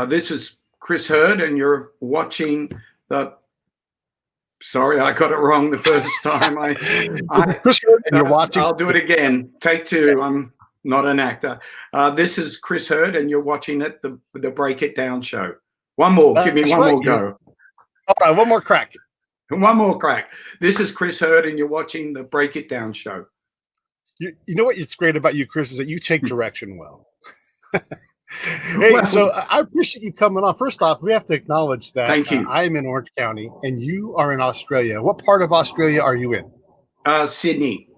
This is Chris Hurd, and you're watching the. Sorry, I got it wrong the first time. Chris Hurd, and you're watching. I'll do it again. Take two. I'm not an actor. This is Chris Hurd, and you're watching the Break It Down show. One more. Give me one more go. All right, one more crack. One more crack. This is Chris Hurd, and you're watching the Break It Down show. You know what? It's great about you, Chris, is that you take direction well. Hey, so I appreciate you coming on. First off, we have to acknowledge that Thank you. I am in Orange County and you are in Australia. What part of Australia are you in? Sydney.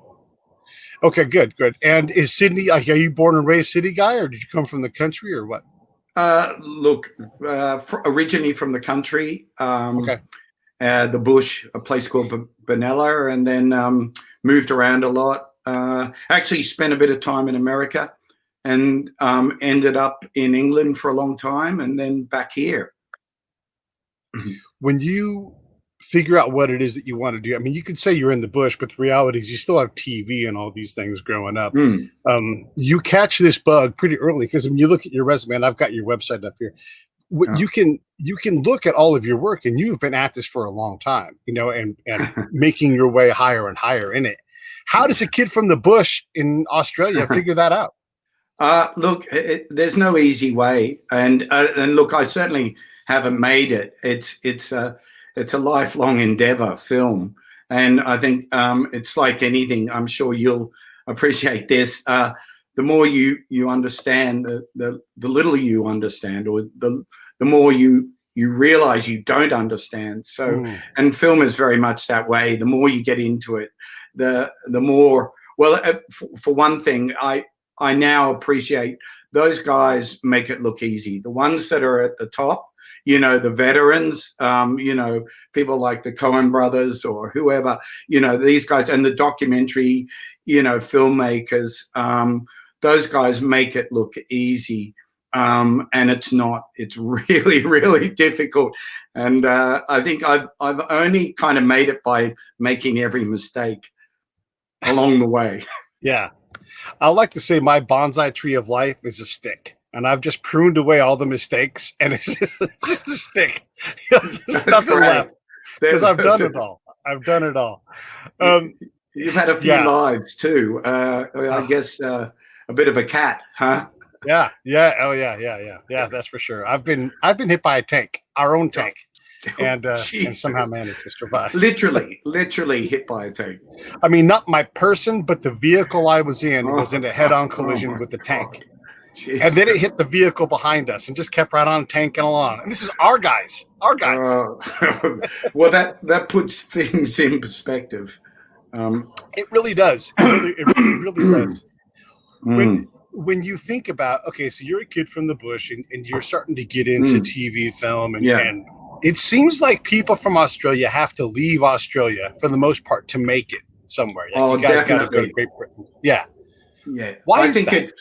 Okay, good. And is Sydney, are you born and raised city guy, or did you come from the country, or what? Look, originally from the country. Okay. The bush, a place called Benalla, and then moved around a lot. Actually spent a bit of time in America. And ended up in England for a long time, and then back here. When you figure out what it is that you want to do, I mean, you could say you're in the bush, but the reality is you still have TV and all these things growing up. You catch this bug pretty early, because when you look at your resume, and I've got your website up here, you can look at all of your work, and you've been at this for a long time, and making your way higher and higher in it. How does a kid from the bush in Australia figure that out? Look, there's no easy way, and look, I certainly haven't made it. It's a lifelong endeavor, film, and I think it's like anything. I'm sure you'll appreciate this. The more you understand, the little you understand, or the more you realize you don't understand. So, and film is very much that way. The more you get into it, the more. Well, for one thing, I now appreciate those guys make it look easy. The ones that are at the top, the veterans, people like the Coen brothers or whoever, these guys, and the documentary, filmmakers, those guys make it look easy. And it's not. It's really, really difficult. And I think I've only kind of made it by making every mistake along the way. Yeah. I like to say my bonsai tree of life is a stick, and I've just pruned away all the mistakes, and it's just a stick. There's nothing left, because I've done it all. You've had a few lives too. I guess a bit of a cat, huh? Yeah. Oh yeah. That's for sure. I've been hit by a tank, our own tank. And somehow managed to survive. Literally hit by a tank. I mean, not my person, but the vehicle I was in was in a head-on collision with the tank. Jeez. And then it hit the vehicle behind us and just kept right on tanking along. And this is our guys. Well, that puts things in perspective. It really does. It really does. When you think about, okay, so you're a kid from the bush, and you're starting to get into TV, film, and it seems like people from Australia have to leave Australia for the most part to make it somewhere. Like, you guys got to go to Great Britain. Yeah. Why is that?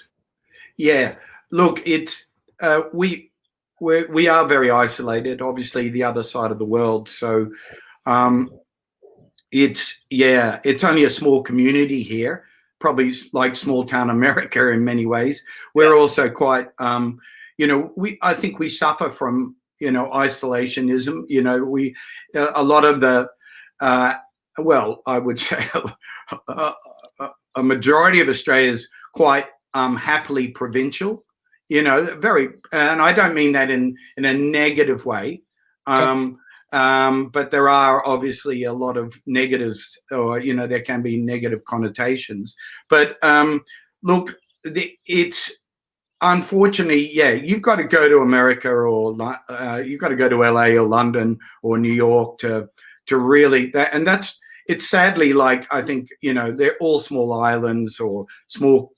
Look, it's we are very isolated. Obviously, the other side of the world. So it's only a small community here. Probably like small town America in many ways. We're also quite, I think we suffer from, isolationism. A lot of the, I would say a majority of Australia is quite happily provincial, very, and I don't mean that in a negative way. But there are obviously a lot of negatives, or, there can be negative connotations. But look, it's unfortunately, you've got to go to America, or you've got to go to LA or London or New York to really, it's sadly, like, I think, they're all small islands or small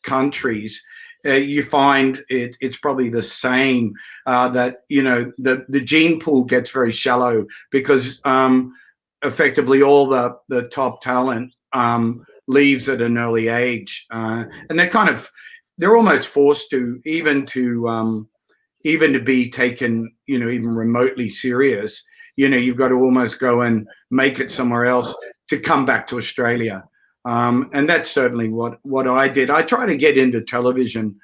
countries. You find it's probably the same, that the gene pool gets very shallow, because effectively all the top talent leaves at an early age, and they're almost forced to even to be taken even remotely serious. You've got to almost go and make it somewhere else to come back to Australia. And that's certainly what I did. I tried to get into television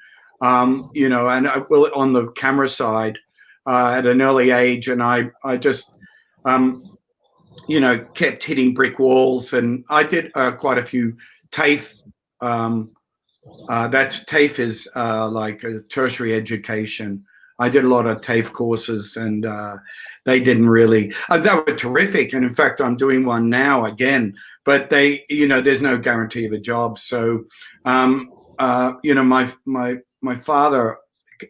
you know, and well, on the camera side at an early age, and I just you know, kept hitting brick walls, and I did quite a few TAFE. That TAFE is like a tertiary education. I did a lot of TAFE courses, and they didn't really. They were terrific, and in fact, I'm doing one now again. But they, you know, there's no guarantee of a job. So, you know, my father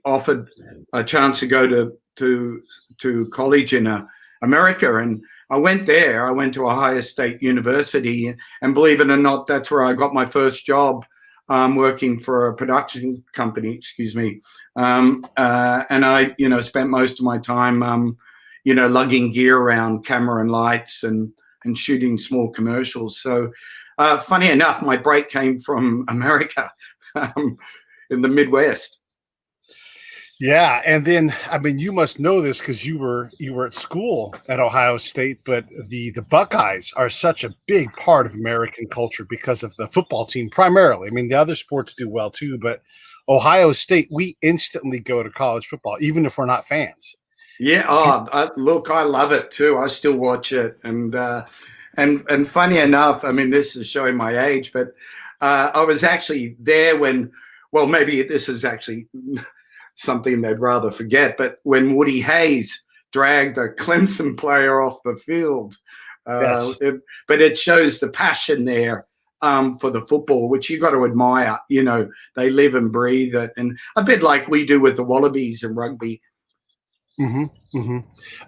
offered a chance to go to college in America, and I went there. I went to Ohio State University, and believe it or not, that's where I got my first job, working for a production company. Excuse me, and I, you know, spent most of my time, you know, lugging gear around, camera and lights, and shooting small commercials. So, funny enough, my break came from America, in the Midwest. Yeah, and then I mean, you must know this because you were at school at Ohio State, but the Buckeyes are such a big part of American culture because of the football team primarily. I mean, the other sports do well too, but Ohio State, we instantly go to college football, even if we're not fans. Yeah, look, I love it too. I still watch it, and funny enough, I mean, this is showing my age, but I was actually there when, well, maybe this is actually something they'd rather forget, but when Woody Hayes dragged a Clemson player off the field, Yes. but it shows the passion there for the football, which you got to admire. You know, they live and breathe it, and a bit like we do with the Wallabies and rugby. Mm-hmm, mm-hmm.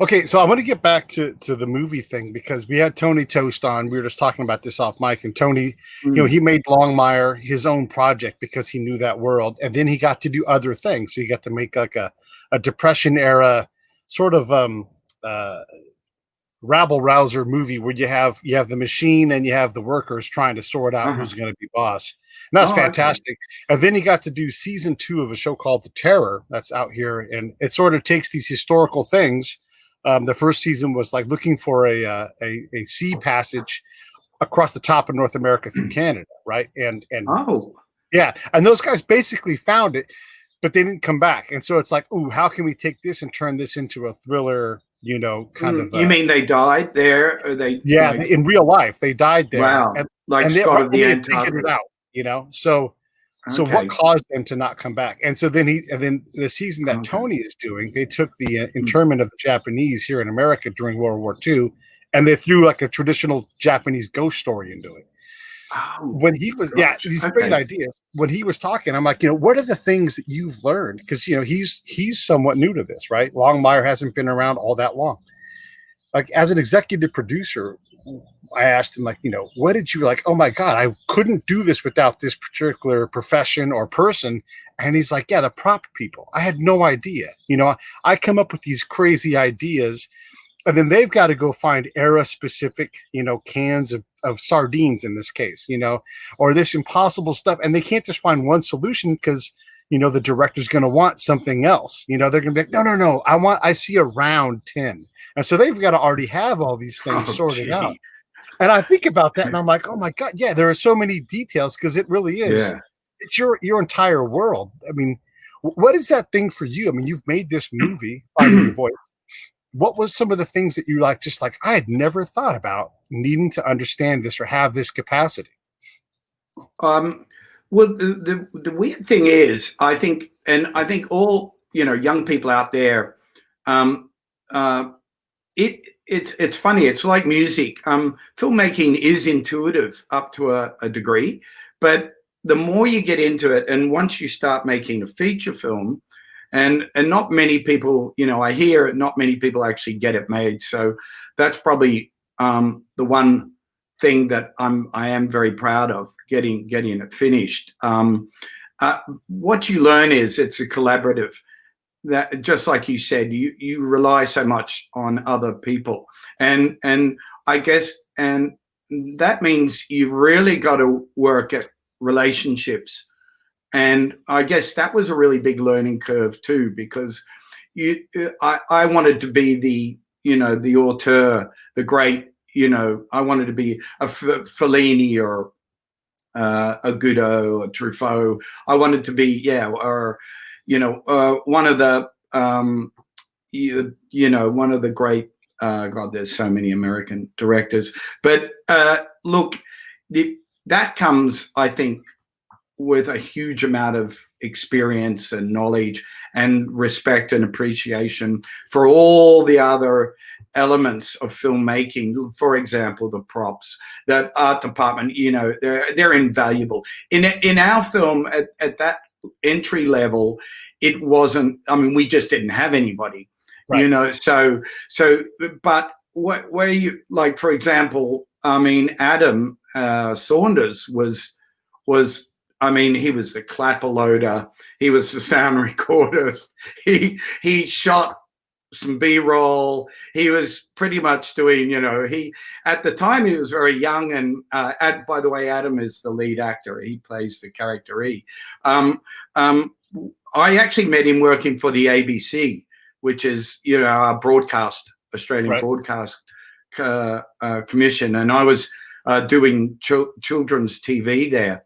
Okay, so I want to get back to the movie thing because we had Tony Toast on. We were just talking about this off mic, and Tony, you know, he made Longmire his own project because he knew that world, and then he got to do other things. So he got to make like a Depression era sort of rabble rouser movie where you have the machine and you have the workers trying to sort out who's going to be boss. And that's fantastic. Okay. And then he got to do season 2 of a show called The Terror that's out here, and it sort of takes these historical things. The first season was like looking for a sea passage across the top of North America through Canada, right? And yeah, and those guys basically found it, but they didn't come back. And so it's like, ooh, how can we take this and turn this into a thriller? You know, kind of. You mean they died there? Or they? Yeah, like, in real life, they died there. Wow, like Scott of the Antarctic. Figured it out, you know. So what caused them to not come back? And so then the season that Tony is doing, they took the internment of the Japanese here in America during World War II, and they threw like a traditional Japanese ghost story into it. When he was, these great ideas. When he was talking, I'm like, you know, what are the things that you've learned? Because, you know, he's somewhat new to this, right? Longmire hasn't been around all that long. Like, as an executive producer, I asked him, like, you know, what did you like? Oh my God, I couldn't do this without this particular profession or person. And he's like, yeah, the prop people. I had no idea. You know, I come up with these crazy ideas, and then they've got to go find era-specific, you know, cans of sardines in this case, you know, or this impossible stuff. And they can't just find one solution because, you know, the director's going to want something else. You know, they're going to be like, no, I see a round 10. And so they've got to already have all these things sorted out. And I think about that, and I'm like, oh my God, yeah, there are so many details because it really is. Yeah. It's your entire world. I mean, what is that thing for you? I mean, you've made this movie, Finding Your Voice. What was some of the things that you like, just like, I had never thought about needing to understand this or have this capacity? Well, the weird thing is, I think all, you know, young people out there, it's funny. It's like music. Filmmaking is intuitive up to a degree, but the more you get into it, and once you start making a feature film, and not many people, you know, I hear not many people actually get it made. So that's probably the one thing that I am very proud of, getting it finished. What you learn is it's a collaborative. That, just like you said, you rely so much on other people, and I guess, and that means you've really got to work at relationships. And I guess that was a really big learning curve too, because I wanted to be the, you know, the auteur, the great, you know, I wanted to be a Fellini or a Godot, a Truffaut. I wanted to be, or one of the one of the great. God, there's so many American directors, but look, that comes, I think, with a huge amount of experience and knowledge and respect and appreciation for all the other elements of filmmaking. For example, the props, the art department, they're invaluable. In our film at that entry level, it wasn't, I mean, we just didn't have anybody, right. But where you, like, for example, I mean, Adam Saunders was I mean, he was the clapper loader. He was the sound recordist. He shot some B-roll. He was pretty much doing, he, at the time he was very young. And by the way, Adam is the lead actor. He plays the character E. I actually met him working for the ABC, which is, our broadcast, Australian Broadcast Commission. And I was doing children's TV there.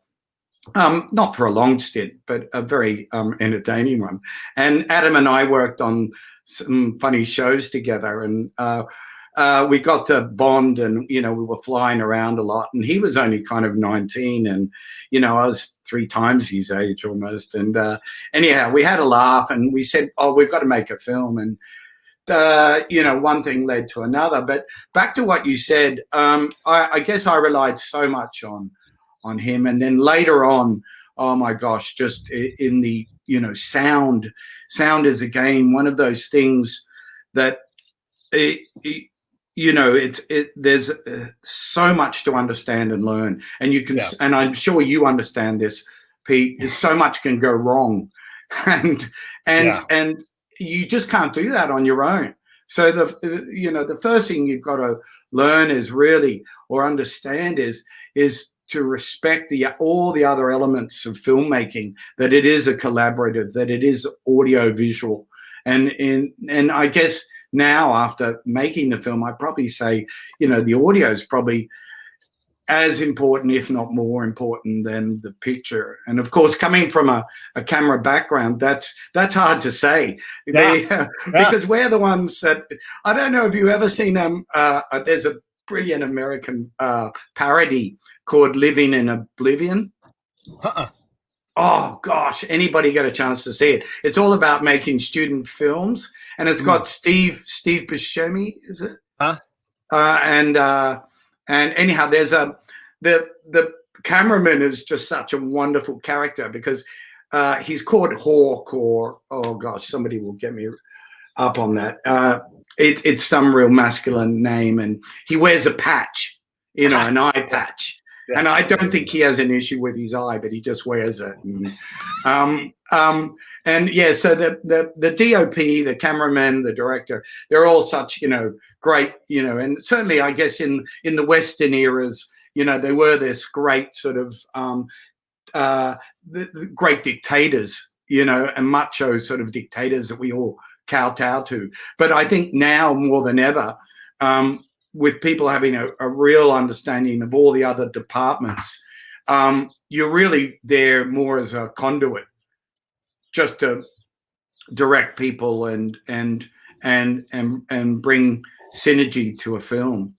Not for a long stint, but a very entertaining one. And Adam and I worked on some funny shows together, and we got to bond, and we were flying around a lot. And he was only kind of 19, and I was 3 times his age almost. And anyhow, we had a laugh, and we said, "Oh, we've got to make a film." And one thing led to another. But back to what you said, I guess I relied so much on him. And then later on, oh my gosh, just in the, sound is again one of those things that there's so much to understand and learn, and you can, and I'm sure you understand this, Pete, is so much can go wrong, and you just can't do that on your own. So the first thing you've got to learn is really, or understand is to respect all the other elements of filmmaking, that it is a collaborative, that it is audio visual. And I guess now, after making the film, I'd probably say, the audio is probably as important, if not more important, than the picture. And of course, coming from a camera background, that's hard to say. Because we're the ones that, I don't know if you've ever seen there's a brilliant American parody called Living in Oblivion. Oh gosh, anybody get a chance to see it? It's all about making student films, and it's got Steve Buscemi, is it? And anyhow, there's the cameraman is just such a wonderful character, because he's called Hawk, or oh gosh, somebody will get me up on that. It's some real masculine name, and he wears a patch, an eye patch. Yeah. And I don't think he has an issue with his eye, but he just wears it. And so the DOP, the cameraman, the director, they're all such, great, and certainly I guess in the Western eras, they were this great sort of the great dictators, and macho sort of dictators that we all kowtow to. But I think now more than ever, with people having a real understanding of all the other departments, you're really there more as a conduit, just to direct people and bring synergy to a film.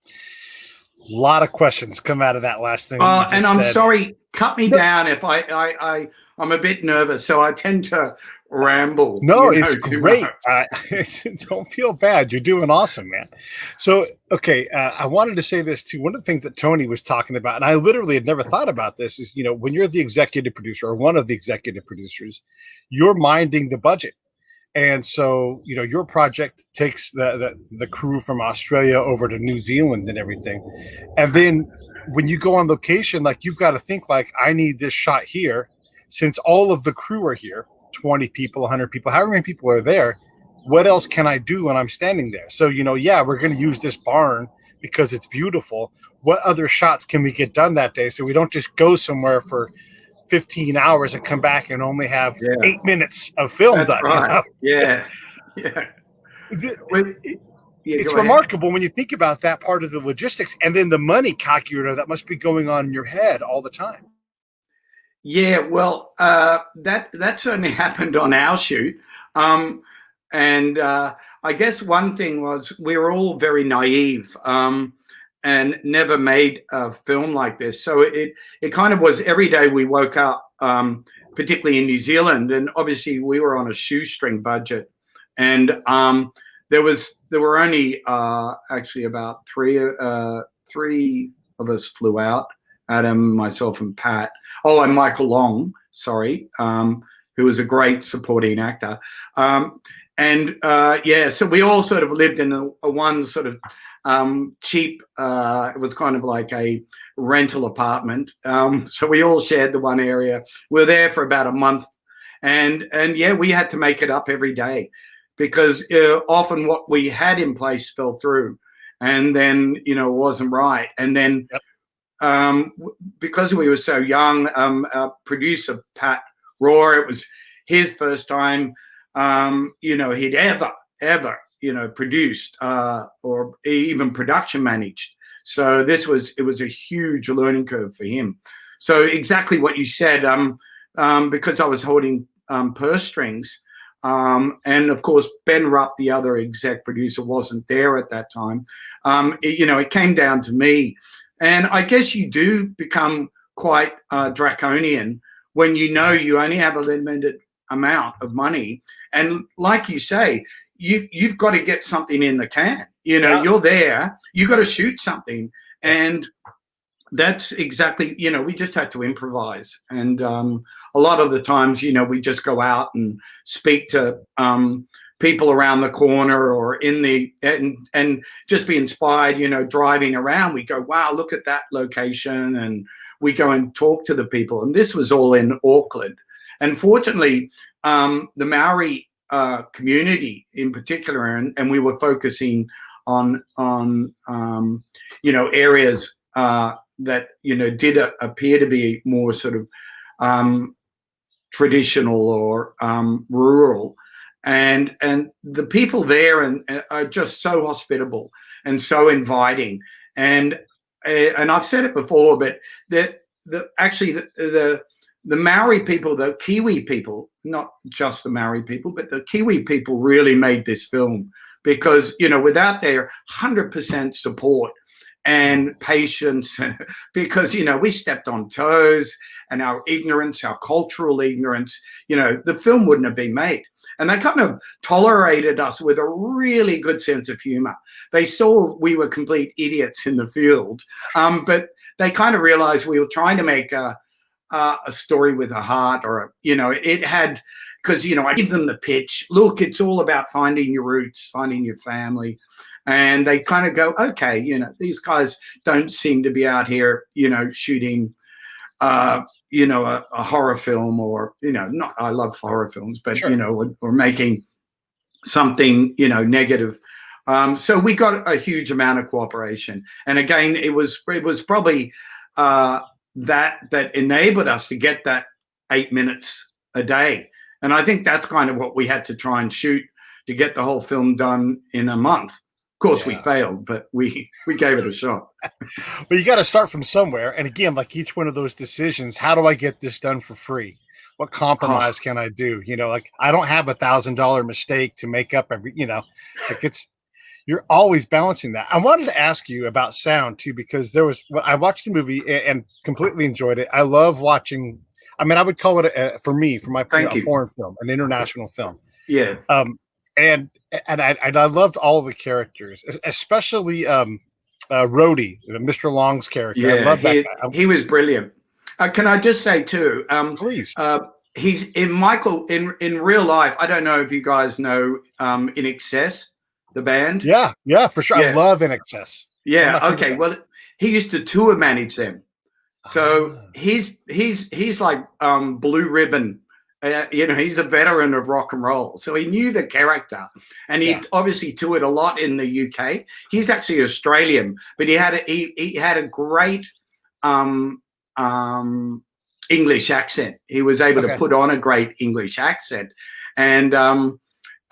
A lot of questions come out of that last thing. And I'm sorry, cut me down if I'm a bit nervous, so I tend to ramble. No, it's great. Don't feel bad. You're doing awesome, man. So, okay, I wanted to say this too. One of the things that Tony was talking about, and I literally had never thought about this, is, when you're the executive producer, or one of the executive producers, you're minding the budget. And so, your project takes the crew from Australia over to New Zealand and everything. And then when you go on location, like, you've got to think, like, I need this shot here. Since all of the crew are here, 20 people, 100 people, however many people are there, what else can I do when I'm standing there? So, we're going to use this barn because it's beautiful. What other shots can we get done that day, so we don't just go somewhere for 15 hours and come back and only have 8 minutes of film done? Right. Yeah. Yeah, it's go ahead. remarkable when you think about that part of the logistics and then the money calculator that must be going on in your head all the time. Yeah, well, that certainly happened on our shoot. And I guess one thing was we were all very naive, and never made a film like this. So it kind of was every day we woke up, particularly in New Zealand, and obviously we were on a shoestring budget, and there were only actually about three of us flew out. Adam, myself, and Pat. Oh, and Michael Long, sorry, who was a great supporting actor. Yeah, so we all sort of lived in a one sort of cheap, it was kind of like a rental apartment. So we all shared the one area. We were there for about a month. And yeah, we had to make it up every day because often what we had in place fell through and then, it wasn't right. And then because we were so young, our producer, Pat Rohr, it was his first time, he'd ever, produced or even production managed. So it was a huge learning curve for him. So exactly what you said, because I was holding purse strings, and of course, Ben Rupp, the other exec producer, wasn't there at that time. It came down to me. And I guess you do become quite draconian when you know you only have a limited amount of money. And like you say, you've got to get something in the can. You're there, you got to shoot something. And that's exactly, we just had to improvise. And a lot of the times, we just go out and speak to people around the corner or and just be inspired, driving around. We go, wow, look at that location. And we go and talk to the people. And this was all in Auckland. And fortunately, the Maori community in particular, and we were focusing on areas that, did appear to be more sort of traditional or rural. And the people there are just so hospitable and so inviting. And I've said it before, but the Maori people, the Kiwi people, not just the Maori people, but the Kiwi people really made this film because, without their 100% support and patience, because, we stepped on toes, and our ignorance, our cultural ignorance, the film wouldn't have been made. And they kind of tolerated us with a really good sense of humor. They saw we were complete idiots in the field, but they kind of realized we were trying to make a story with a heart, or it had, because I give them the pitch. Look, it's all about finding your roots, finding your family, and they kind of go, okay, these guys don't seem to be out here, shooting, a horror film, or not. I love horror films, but sure. We're making something negative. So we got a huge amount of cooperation, and again, it was probably that enabled us to get that 8 minutes a day. And I think that's kind of what we had to try and shoot to get the whole film done in a month. Of course, we failed, but we gave it a shot. Well, you got to start from somewhere. And again, like each one of those decisions, how do I get this done for free? What compromise can I do? Like I don't have $1,000 mistake to make up every, you're always balancing that. I wanted to ask you about sound too, because I watched the movie and completely enjoyed it. I love watching. I mean, I would call it a foreign film, an international film. Yeah. And I loved all the characters, especially Rhodey, Mr. Long's character. Yeah, I love that guy. He was brilliant. Can I just say too? Please. He's in in real life. I don't know if you guys know In Excess, the band. Yeah, for sure. Yeah. I love In Excess. Yeah. Okay. Well, he used to tour manage them. So he's like Blue Ribbon. He's a veteran of rock and roll, so he knew the character, and he obviously toured a lot in the UK. He's actually Australian, but he had a great English accent. He was able to put on a great English accent, and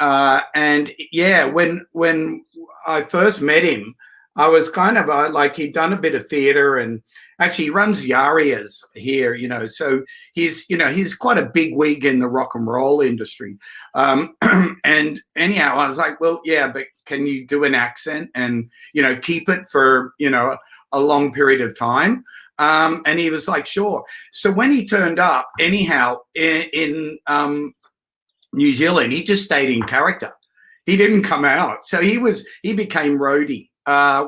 and yeah, when I first met him, I was kind of like, he'd done a bit of theater, and actually he runs Yarias here, so he's quite a big wig in the rock and roll industry. And anyhow, I was like, well, yeah, but can you do an accent and, keep it for, a long period of time? And he was like, sure. So when he turned up, anyhow, in New Zealand, he just stayed in character. He didn't come out. So he became roadie.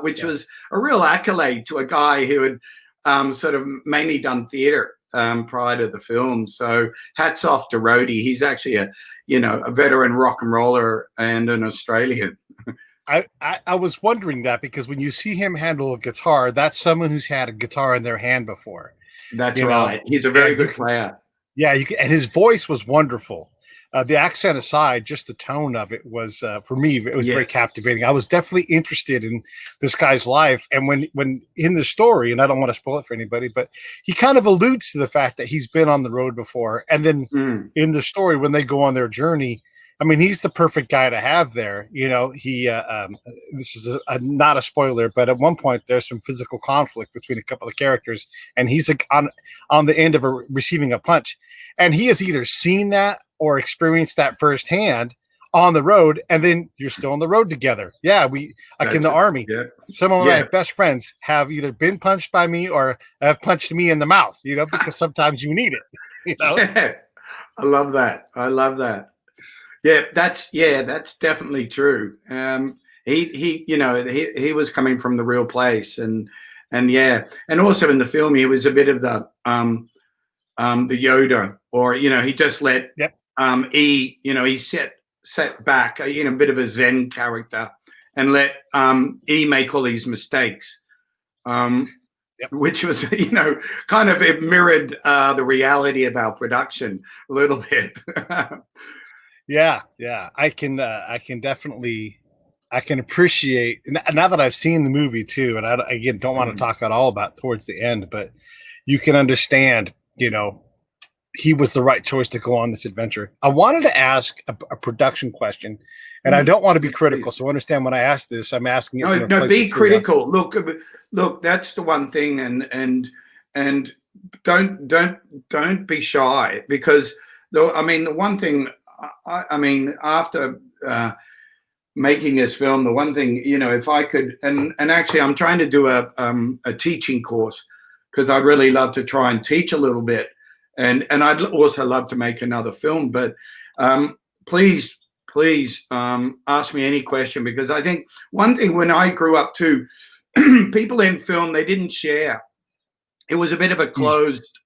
Which was a real accolade to a guy who had sort of mainly done theater prior to the film. So hats off to Rhodey. He's actually a veteran rock and roller and an Australian. I was wondering that, because when you see him handle a guitar, that's someone who's had a guitar in their hand before. That's right. He's a very good player. Yeah, and his voice was wonderful. The accent aside, just the tone of it was, for me, it was very captivating. I was definitely interested in this guy's life. And when in the story, and I don't want to spoil it for anybody, but he kind of alludes to the fact that he's been on the road before. And then in the story, when they go on their journey, I mean, he's the perfect guy to have there. He, this is not a spoiler, but at one point there's some physical conflict between a couple of characters, and he's like on the end of receiving a punch. And he has either seen that or experienced that firsthand on the road, and then you're still on the road together. Yeah, in the Army, some of my best friends have either been punched by me or have punched me in the mouth, because sometimes you need it. I love that. Yeah, that's definitely true. He was coming from the real place, and also in the film he was a bit of the Yoda, or he just let he set back, a bit of a Zen character, and let E make all these mistakes, which was kind of, it mirrored the reality of our production a little bit. Yeah, I can definitely, I can appreciate, now that I've seen the movie too, and I again don't want to talk at all about towards the end, but you can understand, he was the right choice to go on this adventure. I wanted to ask a production question, and I don't want to be critical, so understand when I ask this, I'm asking it. No, be critical. Look, that's the one thing, and don't be shy, because the one thing, after making this film, the one thing, if I could, and actually I'm trying to do a teaching course, because I'd really love to try and teach a little bit. And I'd also love to make another film, but please ask me any question, because I think one thing, when I grew up too, people in film, they didn't share. It was a bit of a closed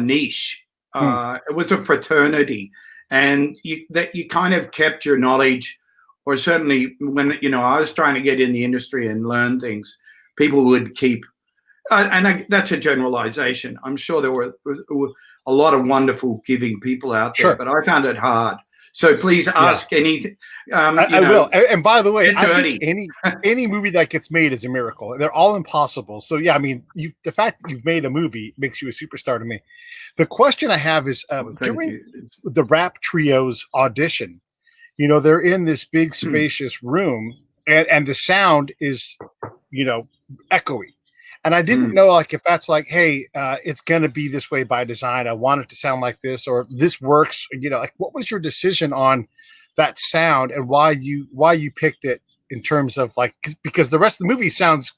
niche. It was a fraternity, and you kind of kept your knowledge, or certainly when I was trying to get in the industry and learn things, people would keep. That's a generalization. I'm sure there were a lot of wonderful, giving people out there, but I found it hard. So please ask anything. I will. And by the way, I think any movie that gets made is a miracle. They're all impossible. So yeah, the fact that you've made a movie makes you a superstar to me. The question I have is, during the rap trio's audition, they're in this big spacious room, and the sound is, echoey. And I didn't know, if that's hey, it's going to be this way by design. I want it to sound like this, or this works. What was your decision on that sound, and why you picked it, in terms of because the rest of the movie sounds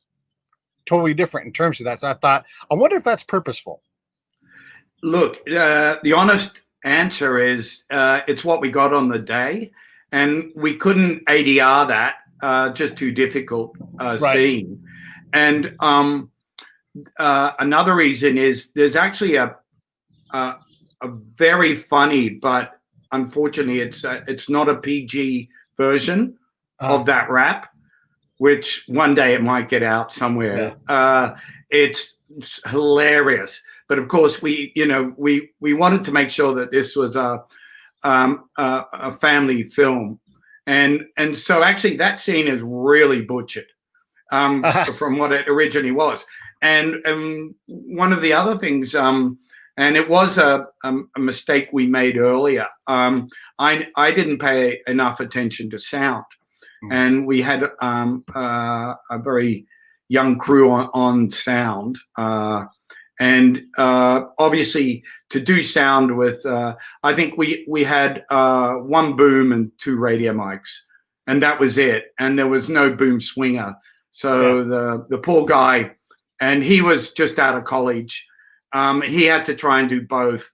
totally different in terms of that. So I thought, I wonder if that's purposeful. Look, the honest answer is it's what we got on the day, and we couldn't ADR that, just too difficult scene. And another reason is there's actually a very funny, but unfortunately it's not a PG version of that rap, which one day it might get out somewhere. It's hilarious, but of course we wanted to make sure that this was a family film, and so actually that scene is really butchered from what it originally was. And one of the other things and it was a mistake we made earlier. I didn't pay enough attention to sound, and we had a very young crew on sound, and obviously to do sound with, I think we had one boom and 2 radio mics, and that was it, and there was no boom swinger. So the poor guy, and he was just out of college. He had to try and do both,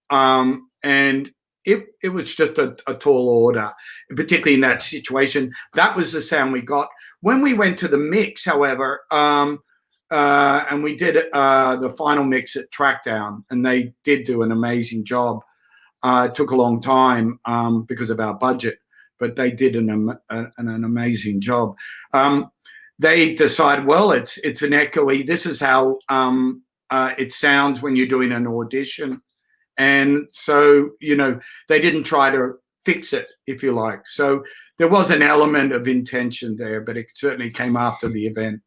and it was just a tall order, particularly in that situation. That was the sound we got. When we went to the mix, however, and we did the final mix at Trackdown, and they did do an amazing job. It took a long time because of our budget, but they did an amazing job. They decided, well, it's an echoey. This is how it sounds when you're doing an audition. And so, they didn't try to fix it, if you like. So there was an element of intention there, but it certainly came after the event.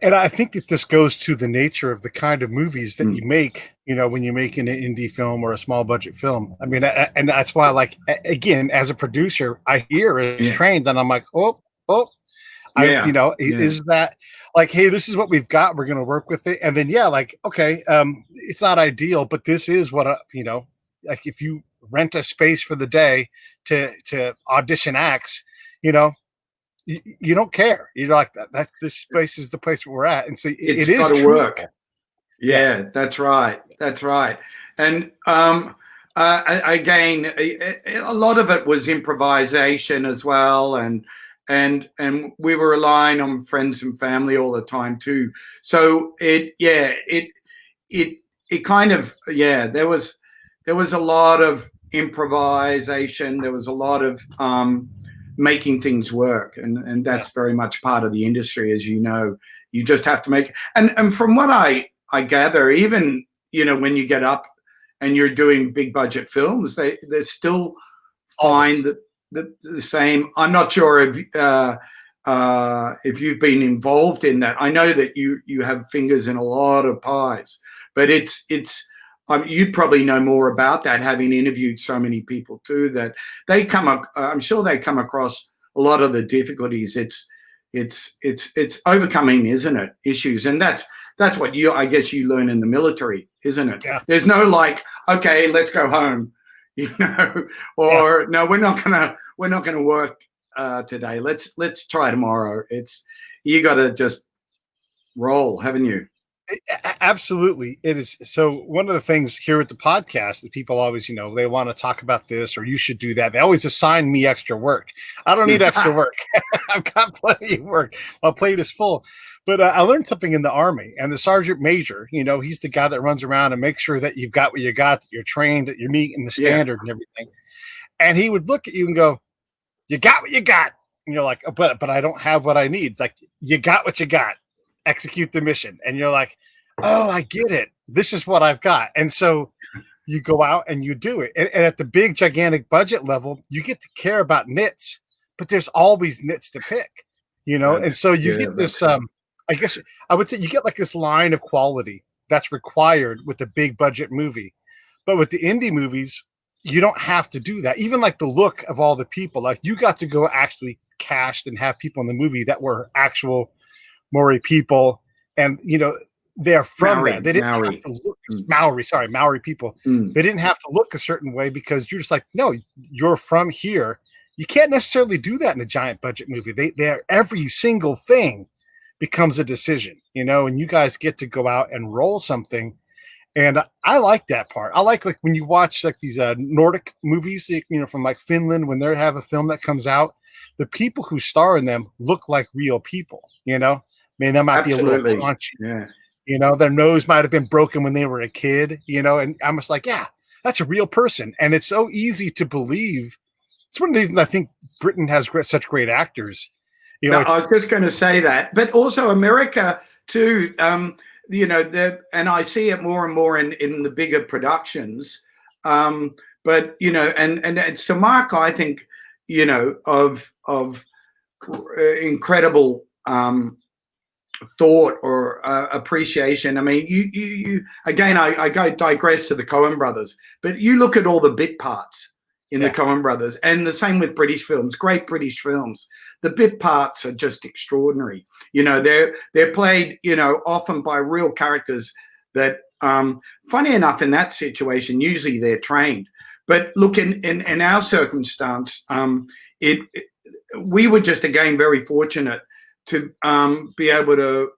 And I think that this goes to the nature of the kind of movies that you make, when you're making an indie film or a small budget film. I mean, and that's why, like, again, as a producer, I hear it's trained, and I'm like, is that like, hey, this is what we've got, we're going to work with it. And then, like, okay, it's not ideal, but this is what, like if you rent a space for the day to audition acts, you don't care. You're like, that this space is the place where we're at. And so it is got to work. Yeah, that's right. That's right. And again, a lot of it was improvisation as well, and we were relying on friends and family all the time too. So it kind of, there was a lot of improvisation. There was a lot of making things work, and that's very much part of the industry, as you know. You just have to make, and from what I gather, even when you get up and you're doing big budget films, they still find that the same. I'm not sure if you've been involved in that. I know that you have fingers in a lot of pies, but it's you'd probably know more about that, having interviewed so many people too, that I'm sure they come across a lot of the difficulties. It's overcoming, isn't it? Issues. And that's what I guess you learn in the military, isn't it? Yeah. There's no like, okay, let's go home, or no, we're not gonna work today. Let's try tomorrow. You got to just roll, haven't you? Absolutely. It is. So one of the things here at the podcast is people always, they want to talk about this or you should do that. They always assign me extra work. I don't need extra work. I've got plenty of work. My plate is full. But I learned something in the Army, and the sergeant major, he's the guy that runs around and makes sure that you've got what you got, that you're trained, that you're meeting the standard and everything. And he would look at you and go, "You got what you got." And you're like, but I don't have what I need. It's like, you got what you got. Execute the mission. And you're like, oh, I get it. This is what I've got. And so you go out and you do it. And at the big, gigantic budget level, you get to care about nits, but there's always nits to pick, and so you get this, I guess I would say you get like this line of quality that's required with the big budget movie. But with the indie movies, you don't have to do that. Even like the look of all the people, like you got to go actually cast and have people in the movie that were actual Maori people. And, they're from Maori, there. They didn't Maori. have to look Maori people. They didn't have to look a certain way because you're just like, no, you're from here. You can't necessarily do that in a giant budget movie. They're every single thing becomes a decision, and you guys get to go out and roll something. And I like that part. I like when you watch like these Nordic movies, from like Finland, when they have a film that comes out, the people who star in them look like real people, I mean, that might be a little paunchy. Yeah. Their nose might have been broken when they were a kid, and I'm just like, yeah, that's a real person. And it's so easy to believe. It's one of the reasons I think Britain has such great actors. I was just going to say that, but also America too. And I see it more and more in the bigger productions. But and it's a mark, I think, of incredible thought or appreciation. I mean, you again, I digress to the Coen brothers, but you look at all the bit parts in the Coen brothers, and the same with British films, great British films. The bit parts are just extraordinary. You know, they're played, you know, often by real characters that, funny enough, in that situation, usually they're trained. But look, in our circumstance, we were just again very fortunate to be able to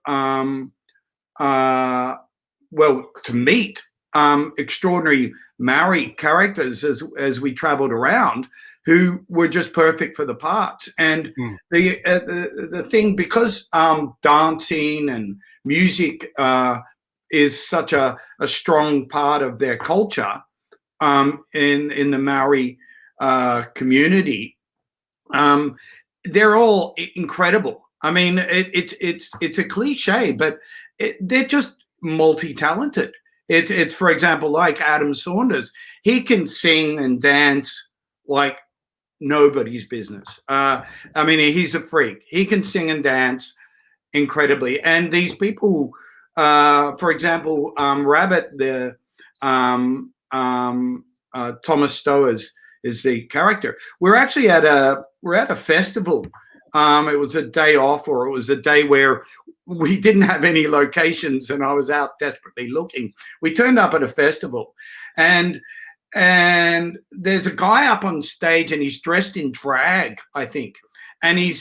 to meet extraordinary Maori characters as we traveled around, who were just perfect for the parts. And the thing, because dancing and music is such a strong part of their culture in the Maori community, they're all incredible. I mean, it's a cliche, but they're just multi-talented. It's for example, like Adam Saunders, he can sing and dance like nobody's business. I mean, he's a freak. He can sing and dance incredibly. And these people, for example, Rabbit, the Thomas Stowers is the character. We're actually at a festival. It was a day off, or it was a day where we didn't have any locations, and I was out desperately looking. We turned up at a festival, and there's a guy up on stage, and he's dressed in drag, I think, and he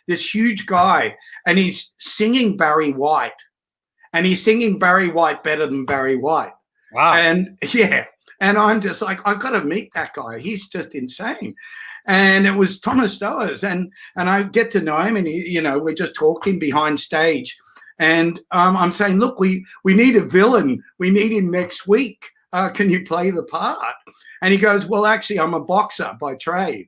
this huge guy, and he's singing Barry White, and he's singing Barry White better than Barry White. Wow. And yeah, and I'm just like, I've got to meet that guy. He's just insane. And it was Thomas Stowers, and I get to know him, and we're just talking behind stage, and I'm saying, look, we need a villain. We need him next week. Can you play the part? And he goes, well, actually, I'm a boxer by trade.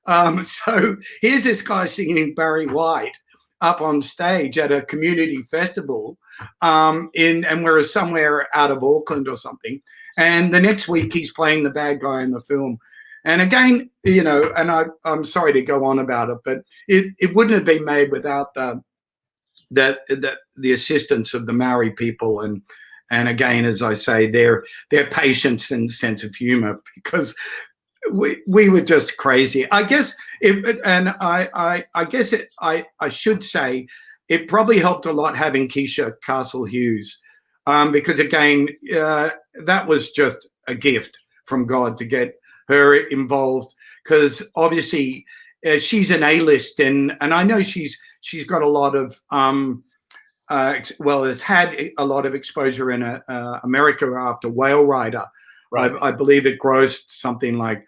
So here's this guy singing Barry White up on stage at a community festival, and we're somewhere out of Auckland or something. And the next week he's playing the bad guy in the film. And again, and I'm sorry to go on about it, but it wouldn't have been made without the assistance of the Maori people, and again, as I say, their patience and sense of humor, because we were just crazy. I guess I should say it probably helped a lot having Keisha Castle Hughes, because again, that was just a gift from God to get her involved, because obviously she's an A-list, and I know she's got a lot of has had a lot of exposure in America after Whale Rider. Right. I believe it grossed something like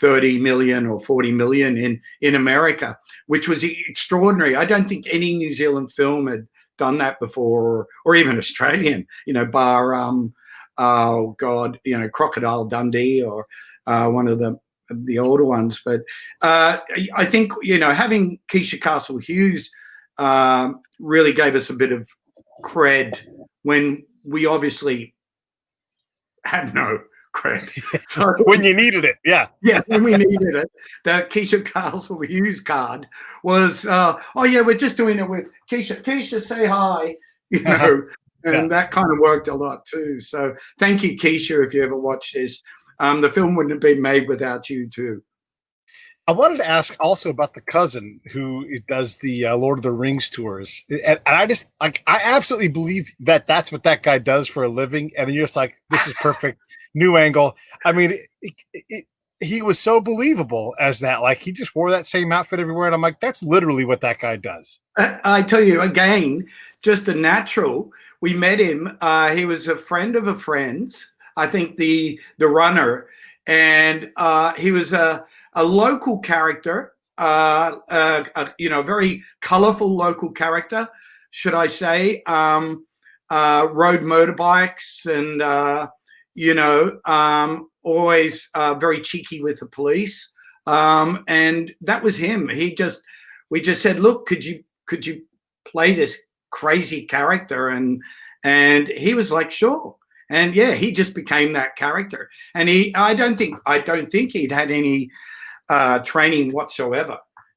30 million or 40 million in America, which was extraordinary. I don't think any New Zealand film had done that before, or even Australian, bar Crocodile Dundee, or one of the older ones. But I think having Keisha Castle Hughes really gave us a bit of cred when we obviously had no cred. So when you needed it, when we needed it, the Keisha Castle Hughes card was, we're just doing it with Keisha. Keisha, say hi, and that kind of worked a lot too. So thank you, Keisha, if you ever watch this. The film wouldn't have been made without you too. I wanted to ask also about the cousin who does the Lord of the Rings tours, and I just I absolutely believe that that's what that guy does for a living. And then you're just like, this is perfect, new angle. I mean, he was so believable as that. Like, he just wore that same outfit everywhere, and I'm like, that's literally what that guy does. I tell you again, just a natural. We met him. He was a friend of a friend's. I think the runner. And he was a local character, a very colorful local character, should I say. Rode motorbikes, and always very cheeky with the police. And that was him. We just said, look, could you play this crazy character? And he was like, sure. And yeah, he just became that character. And I don't think he'd had any training whatsoever.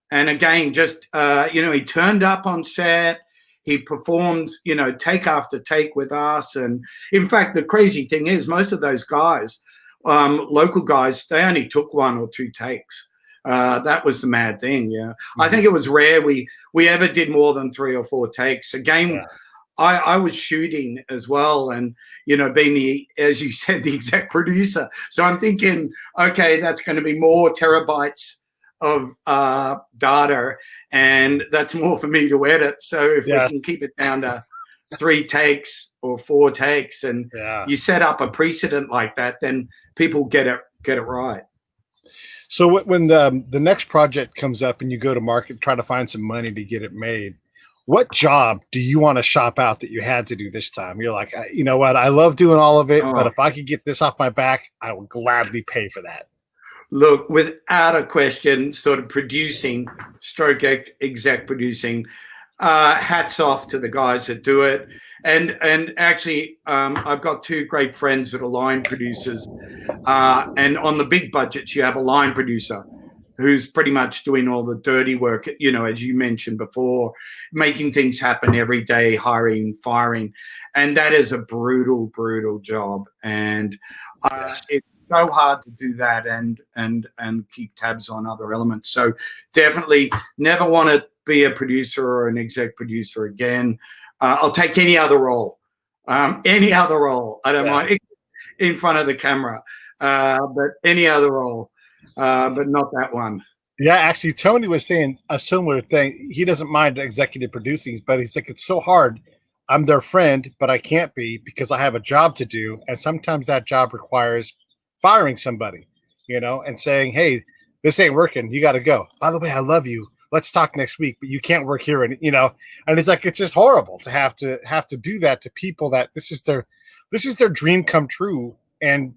And again, just he turned up on set. he performed, you know, take after take with us. And in fact, the crazy thing is, most of those guys, local guys, they only took 1 or 2 takes. That was the mad thing. Yeah, I think it was rare we ever did more than 3 or 4 takes. Again, I was shooting as well, and you know, being the, as you said, the exec producer. So I'm thinking, okay, that's going to be more terabytes of data, and that's more for me to edit. So if we can keep it down to 3 takes or 4 takes, and you set up a precedent like that, then people get it right. So when the next project comes up and you go to market, try to find some money to get it made, what job do you want to shop out that you had to do this time? You're like, you know what, I love doing all of it, but if I could get this off my back, I will gladly pay for that. Look, without a question, sort of producing, stroke exec producing, hats off to the guys that do it. And actually, I've got 2 great friends that are line producers. And on the big budgets, you have a line producer who's pretty much doing all the dirty work, you know, as you mentioned before, making things happen every day, hiring, firing. And that is a brutal, brutal job. And it's so hard to do that and keep tabs on other elements. So definitely never want to be a producer or an exec producer again. I'll take any other role. Any other role. I don't mind in front of the camera, but any other role, but not that one. Yeah, actually, Tony was saying a similar thing. He doesn't mind executive producing, but he's like, it's so hard. I'm their friend, but I can't be because I have a job to do. And sometimes that job requires firing somebody, you know, and saying, hey, this ain't working. You got to go. By the way, I love you. Let's talk next week, but you can't work here. And, you know, and it's like, it's just horrible to have to do that to people that this is their dream come true, and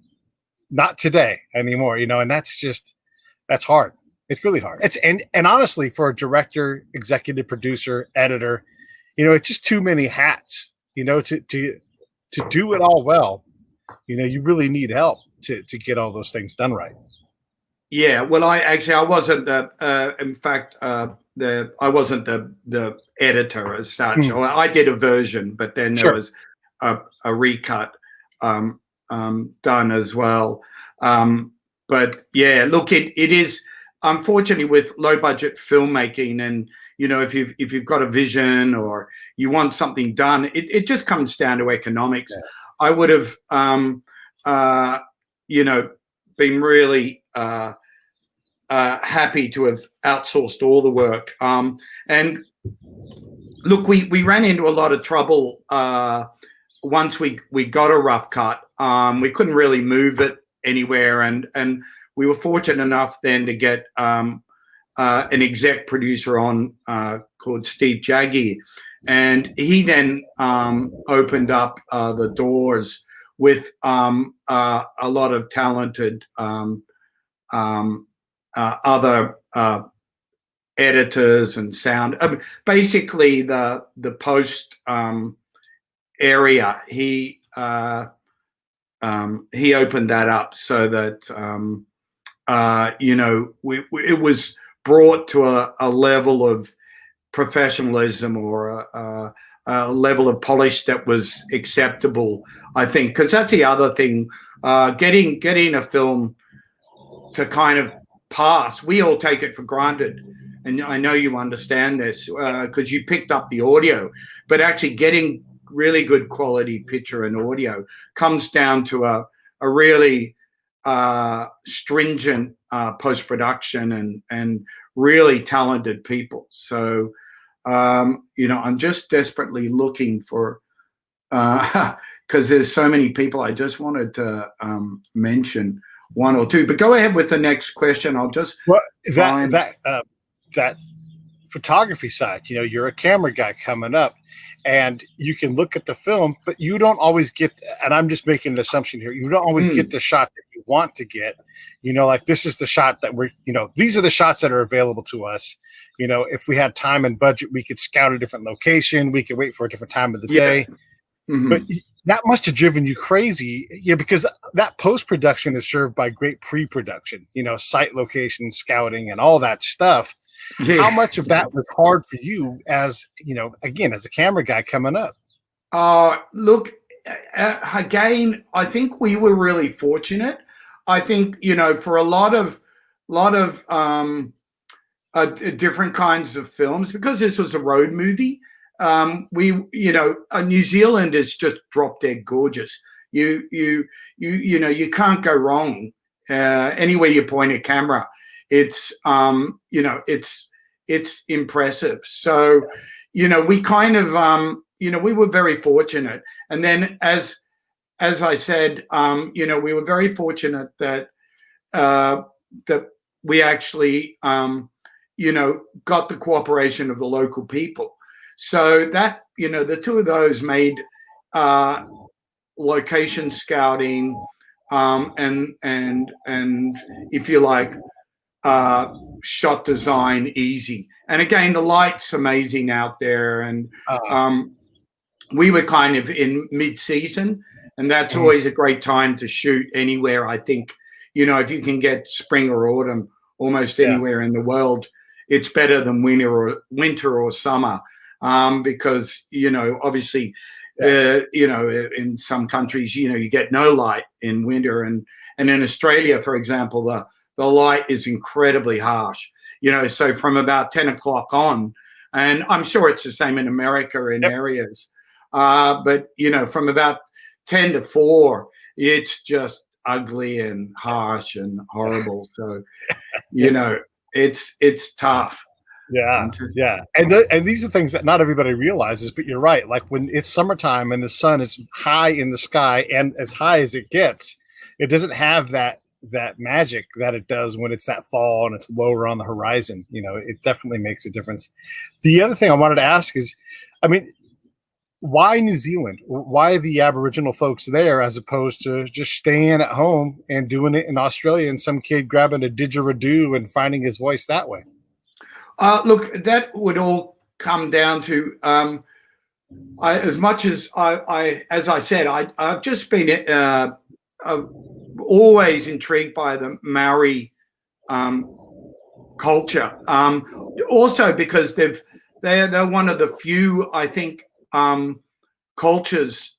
not today anymore, you know, and that's hard. It's really hard. And honestly, for a director, executive producer, editor, you know, it's just too many hats, you know, to do it all well. You know, you really need help to get all those things done right. Yeah, well, I wasn't in fact, I wasn't the editor as such. I did a version, but then there was a recut done as well. But yeah, look, it is unfortunately with low budget filmmaking, and you know, if you've got a vision or you want something done, it just comes down to economics. Yeah. I would have you know, been really happy to have outsourced all the work. And look, we ran into a lot of trouble once we got a rough cut. We couldn't really move it anywhere, and we were fortunate enough then to get an exec producer on called Steve Jaggi, and he then opened up the doors with a lot of talented other editors and sound. Basically, the post area, he opened that up so that you know, it was brought to a level of professionalism or a level of polish that was acceptable, I think, because that's the other thing. Getting a film to kind of pass, we all take it for granted, and I know you understand this because you picked up the audio, but actually getting really good quality picture and audio comes down to a really stringent post-production and really talented people. So you know, I'm just desperately looking for because there's so many people. I just wanted to mention 1 or 2, but go ahead with the next question. I'll just that photography side, you know, you're a camera guy coming up and you can look at the film, but you don't always get, and I'm just making an assumption here, you don't always get the shot that you want to get, you know, like this is the shot that we're, you know, these are the shots that are available to us. You know, if we had time and budget, we could scout a different location. We could wait for a different time of the day. But that must have driven you crazy. Yeah, because that post-production is served by great pre-production, you know, site location, scouting, and all that stuff. How Yeah. much of that was hard for you as, again, as a camera guy coming up? Look, again, I think we were really fortunate. I think, for a lot of different kinds of films, because this was a road movie. New Zealand is just drop dead gorgeous. You can't go wrong anywhere you point a camera. It's it's impressive. So we kind of we were very fortunate. And then as I said, we were very fortunate that that we actually got the cooperation of the local people. So that, the two of those made location scouting and if you like, shot design easy. And again, the light's amazing out there. And we were kind of in mid-season, and that's always a great time to shoot anywhere. I think, if you can get spring or autumn almost anywhere in the world, it's better than winter or summer, because obviously in some countries you get no light in winter, and in Australia, for example, the light is incredibly harsh. So from about 10 o'clock on, and I'm sure it's the same in America in areas, but from about 10 to 4, it's just ugly and harsh and horrible. So it's tough. Yeah. And these are things that not everybody realizes, but you're right. Like when it's summertime and the sun is high in the sky and as high as it gets, it doesn't have that magic that it does when it's that fall and it's lower on the horizon. It definitely makes a difference. The other thing I wanted to ask is, why New Zealand? Why the Aboriginal folks there as opposed to just staying at home and doing it in Australia and some kid grabbing a didgeridoo and finding his voice that way? Look, that would all come down to as much as as I said, I've just been always intrigued by the Maori culture. Also because they're one of the few, I think, cultures,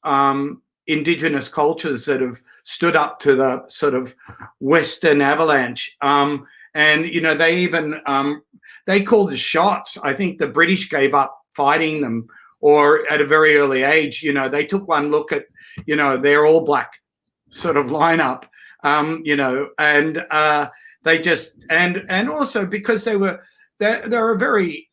indigenous cultures that have stood up to the sort of Western avalanche. And they even they called the shots. I think the British gave up fighting them, or at a very early age, they took one look at, their all black sort of lineup, and they just and also because they're a very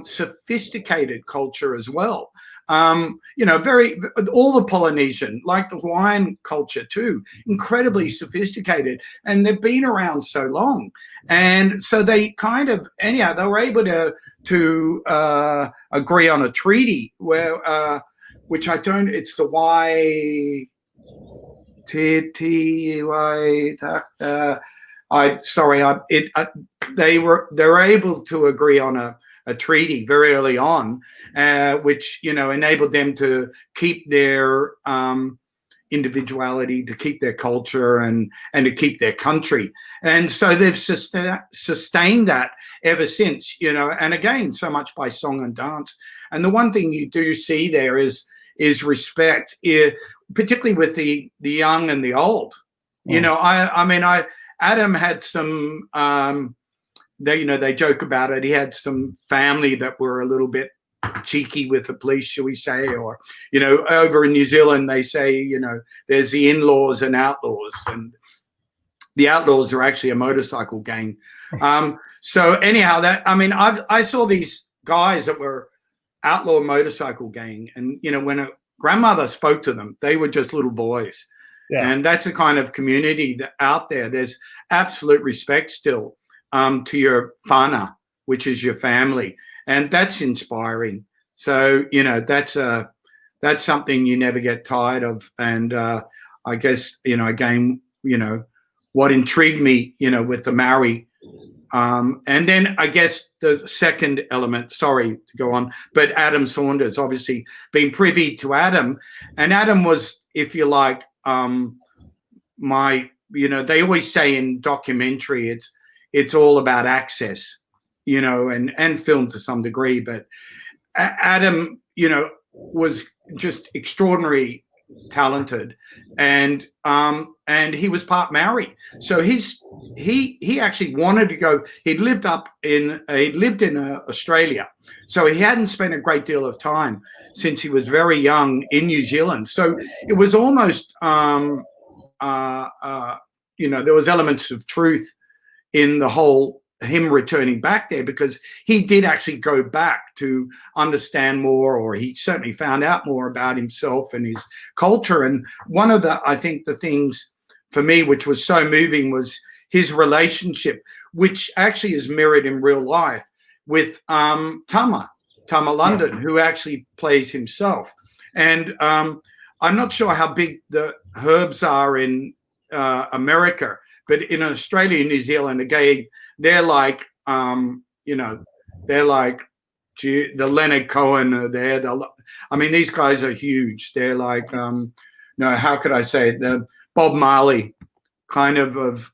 sophisticated culture as well. Very, all the Polynesian, like the Hawaiian culture too, incredibly sophisticated, and they've been around so long, and so they kind of they were able to agree on a treaty where which I don't. It's the they were able to agree on a treaty very early on, which enabled them to keep their individuality, to keep their culture, and to keep their country. And so they've sustained that ever since. And again, so much by song and dance. And the one thing you do see there is respect, particularly with the young and the old. Adam had some. They joke about it. He had some family that were a little bit cheeky with the police, shall we say, or over in New Zealand they say there's the in-laws and outlaws, and the outlaws are actually a motorcycle gang. So anyhow, I saw these guys that were outlaw motorcycle gang, and when a grandmother spoke to them, they were just little boys. And that's a kind of community that out there. There's absolute respect still to your whānau, which is your family, and that's inspiring. So that's something you never get tired of. And I guess again, what intrigued me, with the Maori, and then I guess the second element. Sorry to go on, but Adam Saunders, obviously being privy to Adam, and Adam was, if you like, they always say in documentary, it's all about access. and film to some degree. But Adam, was just extraordinarily talented, and he was part Maori. So he actually wanted to go. He'd lived in Australia, so he hadn't spent a great deal of time since he was very young in New Zealand. So it was almost there was elements of truth in the whole him returning back there, because he did actually go back to understand more, or he certainly found out more about himself and his culture. And one of the things for me which was so moving was his relationship, which actually is mirrored in real life, with Tama Lundon, who actually plays himself. And I'm not sure how big the Herbs are in America, but in Australia and New Zealand, again, they're like, they're like the Leonard Cohen are there. These guys are huge. They're like, how could I say it? The Bob Marley kind of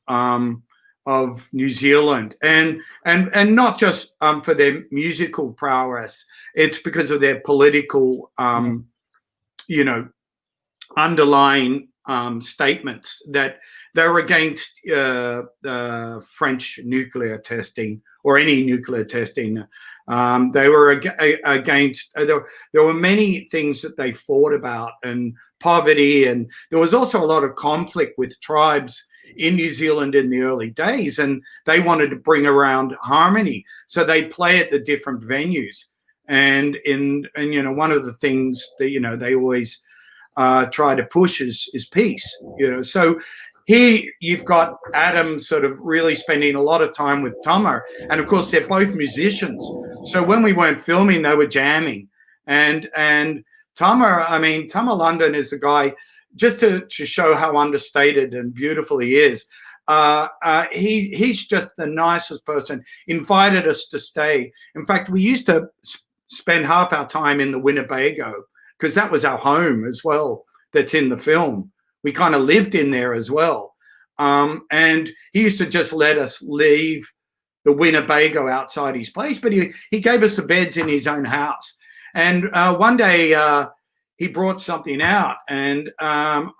New Zealand, and not just for their musical prowess. It's because of their political, underlying statements that they were against French nuclear testing, or any nuclear testing. They were against. There were many things that they fought about, and poverty, and there was also a lot of conflict with tribes in New Zealand in the early days, and they wanted to bring around harmony, so they play at the different venues. And one of the things that they always try to push is peace. So here you've got Adam sort of really spending a lot of time with Tama, and of course they're both musicians. So when we weren't filming, they were jamming. And Tama Lundon is a guy, just to show how understated and beautiful he is. He's just the nicest person. Invited us to stay. In fact, we used to spend half our time in the Winnebago, because that was our home as well. That's in the film. We kind of lived in there as well. And he used to just let us leave the Winnebago outside his place, but he gave us the beds in his own house. And one day he brought something out, and Adam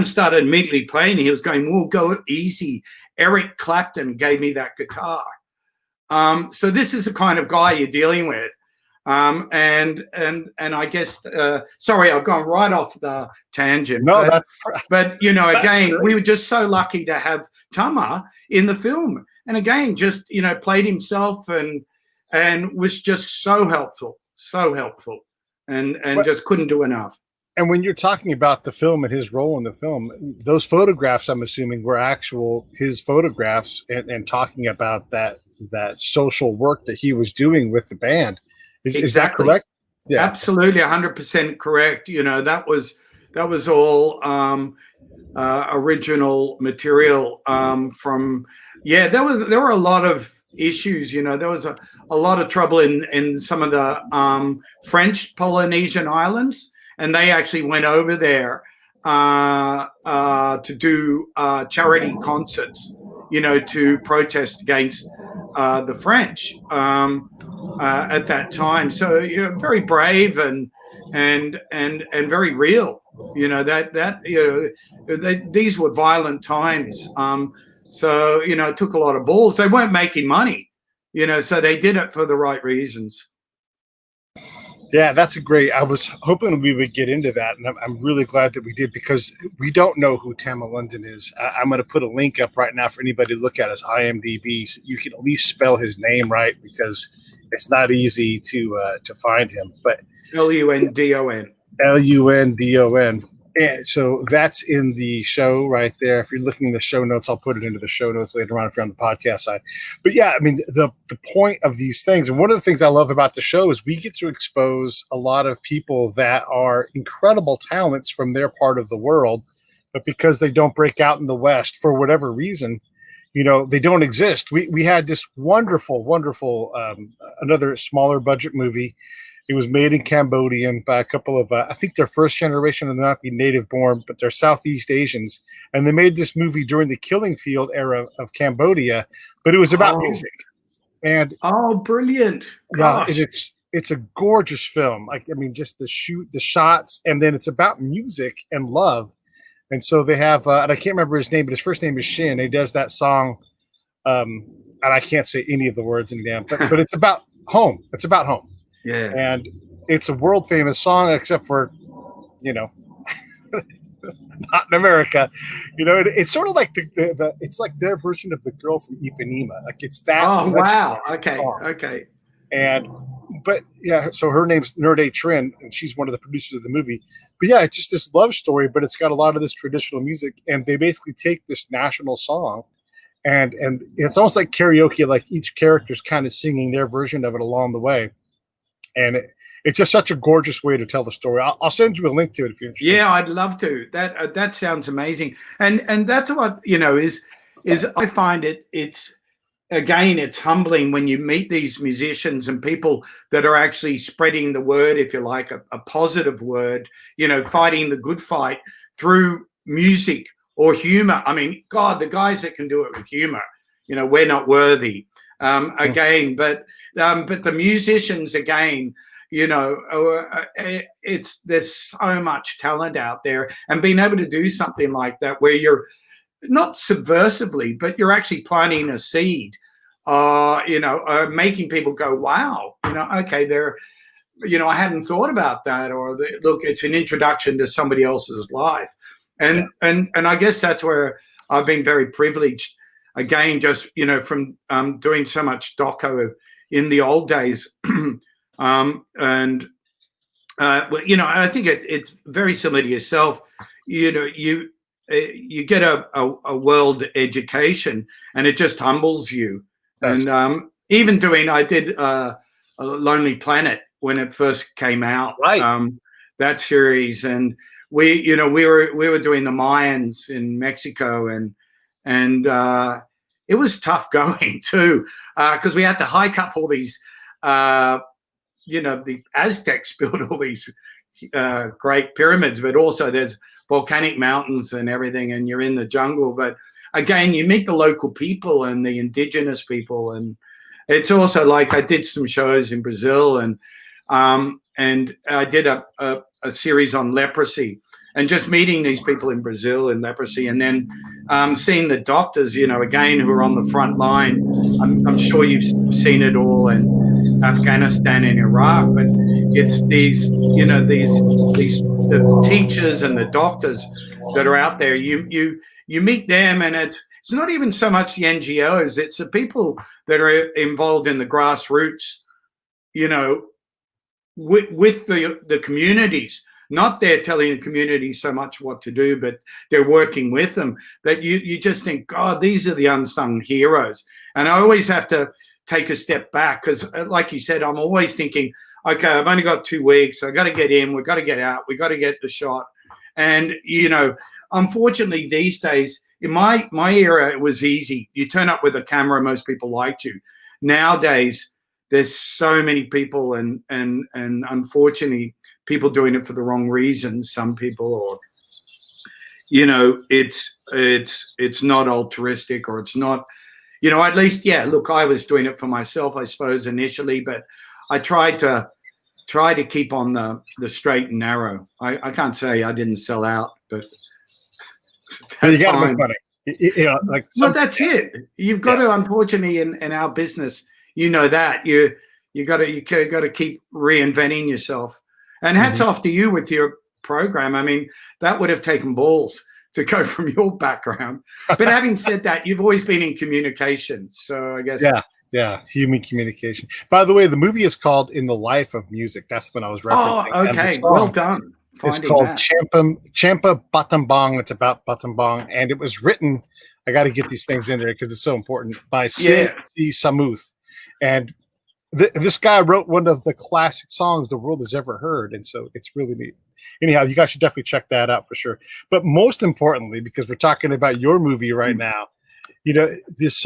started immediately playing. He was going, "We'll go easy." Eric Clapton gave me that guitar. So this is the kind of guy you're dealing with. And I guess, sorry, I've gone right off the tangent. No, but again, we were just so lucky to have Tama in the film, and again, just played himself and was just so helpful, and just couldn't do enough. And when you're talking about the film and his role in the film, those photographs, I'm assuming, were actual his photographs, and talking about that social work that he was doing with the band. Is that correct? Yeah, absolutely, 100% correct. That was all original material from. Yeah, there were a lot of issues. There was a lot of trouble in some of the French Polynesian islands, and they actually went over there to do charity concerts, to protest against the French at that time. So very brave and very real. These were violent times. So it took a lot of balls. They weren't making money, so they did it for the right reasons. Yeah, that's great. I was hoping we would get into that, and I'm really glad that we did, because we don't know who Tama Lundon is. I'm going to put a link up right now for anybody to look at his IMDb, so you can at least spell his name right, because it's not easy to find him. But Lundon. Lundon. And so that's in the show right there. If you're looking at the show notes, I'll put it into the show notes later on if you're on the podcast side. But yeah, the point of these things, and one of the things I love about the show, is we get to expose a lot of people that are incredible talents from their part of the world, but because they don't break out in the West for whatever reason, they don't exist. We had this wonderful, another smaller budget movie It was made in Cambodian by a couple of, I think they're first generation and not be native born, but they're Southeast Asians. And they made this movie during the killing field era of Cambodia, but it was about music. And brilliant. Yeah, Gosh. and it's a gorgeous film. Like, I mean, just the shots, and then it's about music and love. And so they have, and I can't remember his name, but his first name is Shin. He does that song, and I can't say any of the words in damn, but it's about home. It's about home. Yeah. And it's a world famous song, except for, you know, not in America. You know, it's sort of like it's like their version of The Girl from Ipanema. Like, it's that. Oh, wow. Okay. Song. Okay. But yeah, so her name's Nerde Trin, and she's one of the producers of the movie. But yeah, it's just this love story, but it's got a lot of this traditional music, and they basically take this national song, and it's almost like karaoke. Like, each character's kind of singing their version of it along the way, and it's just such a gorgeous way to tell the story. I'll send you a link to it if you're interested. Yeah, I'd love to. That sounds amazing, and that's what, you know, is I find it's. Again, it's humbling when you meet these musicians and people that are actually spreading the word, if you like, a positive word, you know, fighting the good fight through music or humor. I mean, God, the guys that can do it with humor, you know, we're not worthy. Again, but the musicians, again, you know, there's so much talent out there, and being able to do something like that where you're not subversively, but you're actually planting a seed, you know, making people go, wow, you know, okay, you know, I hadn't thought about that, or look, it's an introduction to somebody else's life. And I guess that's where I've been very privileged, again, just, you know, from doing so much doco in the old days. Well, you know, I think it's very similar to yourself. You know, you get a world education, and it just humbles you. Nice. And even I did a Lonely Planet when it first came out, right? That series, and we were doing the Mayans in Mexico, and it was tough going too, because we had to hike up all these, you know, the Aztecs built all these great pyramids, but also there's volcanic mountains and everything, and you're in the jungle. But again, you meet the local people and the indigenous people, and it's also like I did some shows in Brazil, and I did a series on leprosy, and just meeting these people in Brazil in leprosy, and then seeing the doctors, you know, again, who are on the front line. I'm sure you've seen it all in Afghanistan and Iraq, but it's these, you know, the teachers and the doctors that are out there. You meet them, and it's not even so much the NGOs, it's the people that are involved in the grassroots, you know, with the communities. Not they're telling the community so much what to do, but they're working with them, that you just think, God, these are the unsung heroes. And I always have to take a step back, because like you said, I'm always thinking, okay, I've only got 2 weeks. I got to get in. We've got to get out. We got to get the shot. And, you know, unfortunately these days, in my era, it was easy. You turn up with a camera, most people liked you. Nowadays, there's so many people, and unfortunately, people doing it for the wrong reasons. Some people, or, you know, it's not altruistic, or it's not, you know, at least, yeah, look, I was doing it for myself, I suppose, initially, but I tried to keep on the straight and narrow. I can't say I didn't sell out, but you got to make money. You know, like, well, that's it. You've got to, unfortunately, in our business, you know, that you got to keep reinventing yourself. And hats off to you with your program. I mean, that would have taken balls to go from your background. But having said that, you've always been in communication, so I guess. Yeah, human communication. By the way, the movie is called In the Life of Music. That's what I was referencing. Oh, okay, well done. It's called Champa Batambang. It's about Batambang, and it was written. I got to get these things in there because it's so important. By Stan C. Samuth, and this guy wrote one of the classic songs the world has ever heard, and so it's really neat. Anyhow, you guys should definitely check that out for sure. But most importantly, because we're talking about your movie right now, you know, this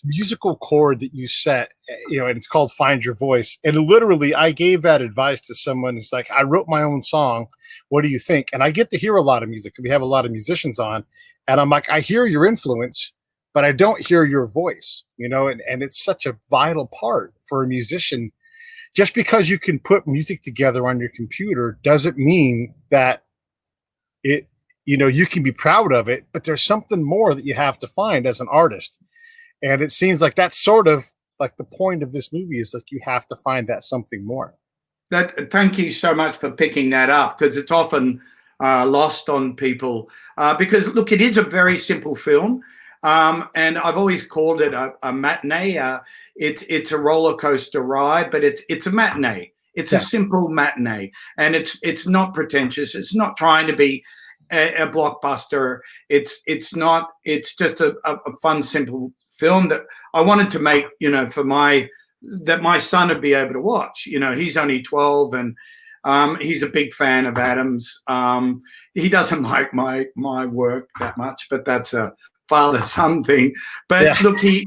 musical chord that you set, you know, and it's called Find Your Voice. And literally, I gave that advice to someone who's like, I wrote my own song. What do you think? And I get to hear a lot of music. We have a lot of musicians on, and I'm like, I hear your influence, but I don't hear your voice, you know, and it's such a vital part for a musician. Just because you can put music together on your computer doesn't mean that it, you know, you can be proud of it, but there's something more that you have to find as an artist. And it seems like that's sort of like the point of this movie, is like you have to find that something more. Thank you so much for picking that up, because it's often lost on people. Because look, it is a very simple film, and I've always called it a matinee. It's a roller coaster ride, but it's a matinee. It's a simple matinee, and it's not pretentious. It's not trying to be a blockbuster. It's not. It's just a fun, simple film that I wanted to make, you know, for my son would be able to watch. You know, he's only 12, and he's a big fan of Adam's. He doesn't like my work that much, but that's a father-son thing. But look, he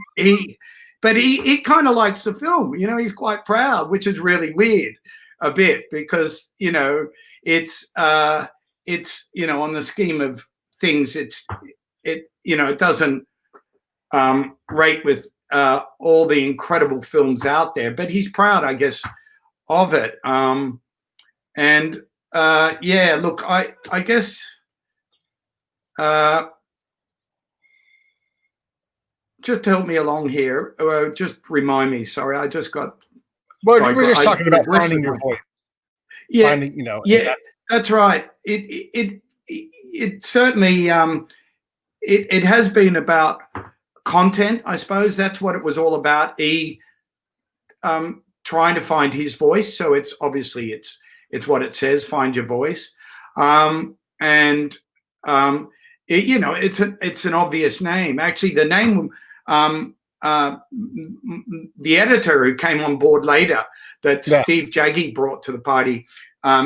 kind of likes the film. You know, he's quite proud, which is really weird a bit, because, you know, it's you know, on the scheme of things, you know, it doesn't rate with all the incredible films out there, but he's proud, I guess, of it. Yeah, look, I guess just to help me along here, just remind me. Sorry, I just got. Well, we're just talking about finding your voice. Yeah, finding, you know. Yeah, that's right. It certainly it has been about content, I suppose. That's what it was all about. Trying to find his voice. So it's obviously it's what it says, find your voice. You know, it's an obvious name. Actually, the name, the editor who came on board later, that Steve Jaggy brought to the party,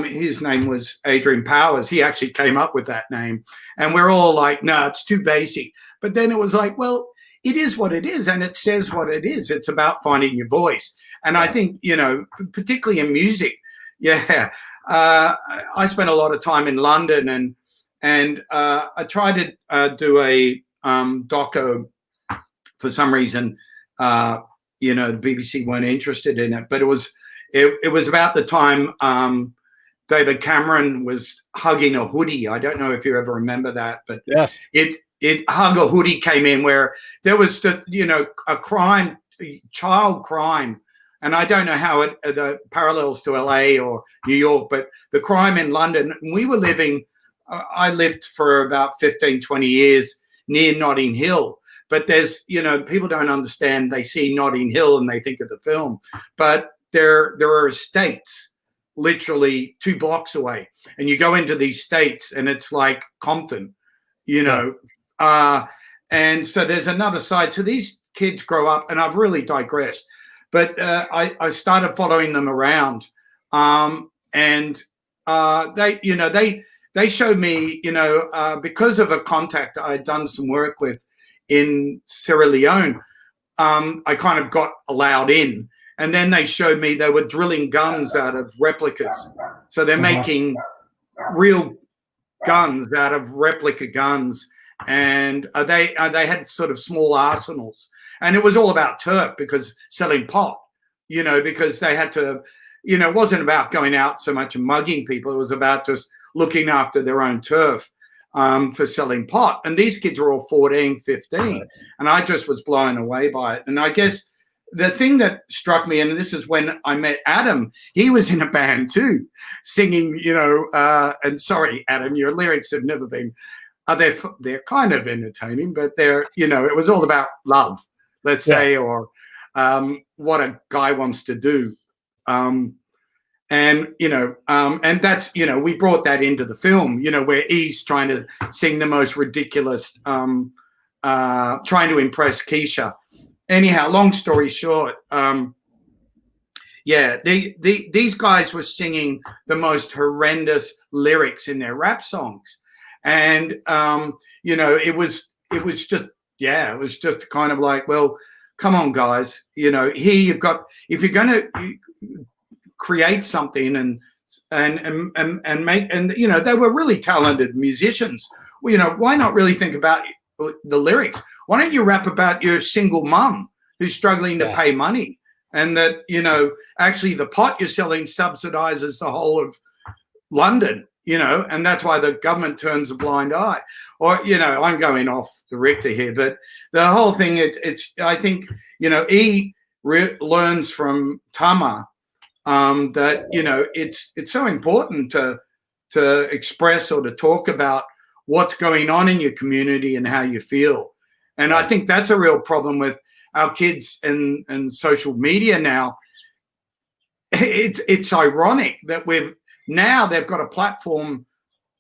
his name was Adrian Powers. He actually came up with that name, and we're all like, no, it's too basic. But then it was like, well, it is what it is, and it says what it is. It's about finding your voice. And I think, you know, particularly in music, I spent a lot of time in London, and I tried to do a doco. For some reason, you know, the BBC weren't interested in it, but it was about the time David Cameron was hugging a hoodie. I don't know if you ever remember that, but yes, it Hug a Hoodie came in, where there was just, you know, a crime, child crime. And I don't know how the parallels to LA or New York, but the crime in London, we were living, I lived for about 15, 20 years near Notting Hill. But there's, you know, people don't understand. They see Notting Hill and they think of the film. But there are estates literally 2 blocks away. And you go into these estates and it's like Compton, you know. And so there's another side. So these kids grow up, and I've really digressed. But I started following them around, and they, you know, they showed me, you know, because of a contact I had done some work with in Sierra Leone, I kind of got allowed in, and then they showed me they were drilling guns out of replicas. So they're making real guns out of replica guns, and they had sort of small arsenals. And it was all about turf, because selling pot, you know, because they had to, you know, it wasn't about going out so much and mugging people. It was about just looking after their own turf for selling pot. And these kids were all 14, 15. And I just was blown away by it. And I guess the thing that struck me, and this is when I met Adam, he was in a band too, singing, you know, and sorry, Adam, your lyrics have never been, they're kind of entertaining, but they're, you know, it was all about love, let's say, or what a guy wants to do. And, you know, and that's, you know, we brought that into the film, you know, where he's trying to sing the most ridiculous, trying to impress Keisha. Anyhow, long story short, these guys were singing the most horrendous lyrics in their rap songs. And, you know, it was just, yeah, it was just kind of like, well, come on, guys, you know, here you've got, if you're going to create something and make, and you know, they were really talented musicians. Well, you know, why not really think about the lyrics? Why don't you rap about your single mum who's struggling to pay money, and that, you know, actually the pot you're selling subsidizes the whole of London, you know, and that's why the government turns a blind eye. Or, you know, I'm going off the Richter here, but the whole thing, it's I think, you know, learns from Tama that, you know, it's so important to express or to talk about what's going on in your community and how you feel. And I think that's a real problem with our kids and social media now. It's ironic that they've got a platform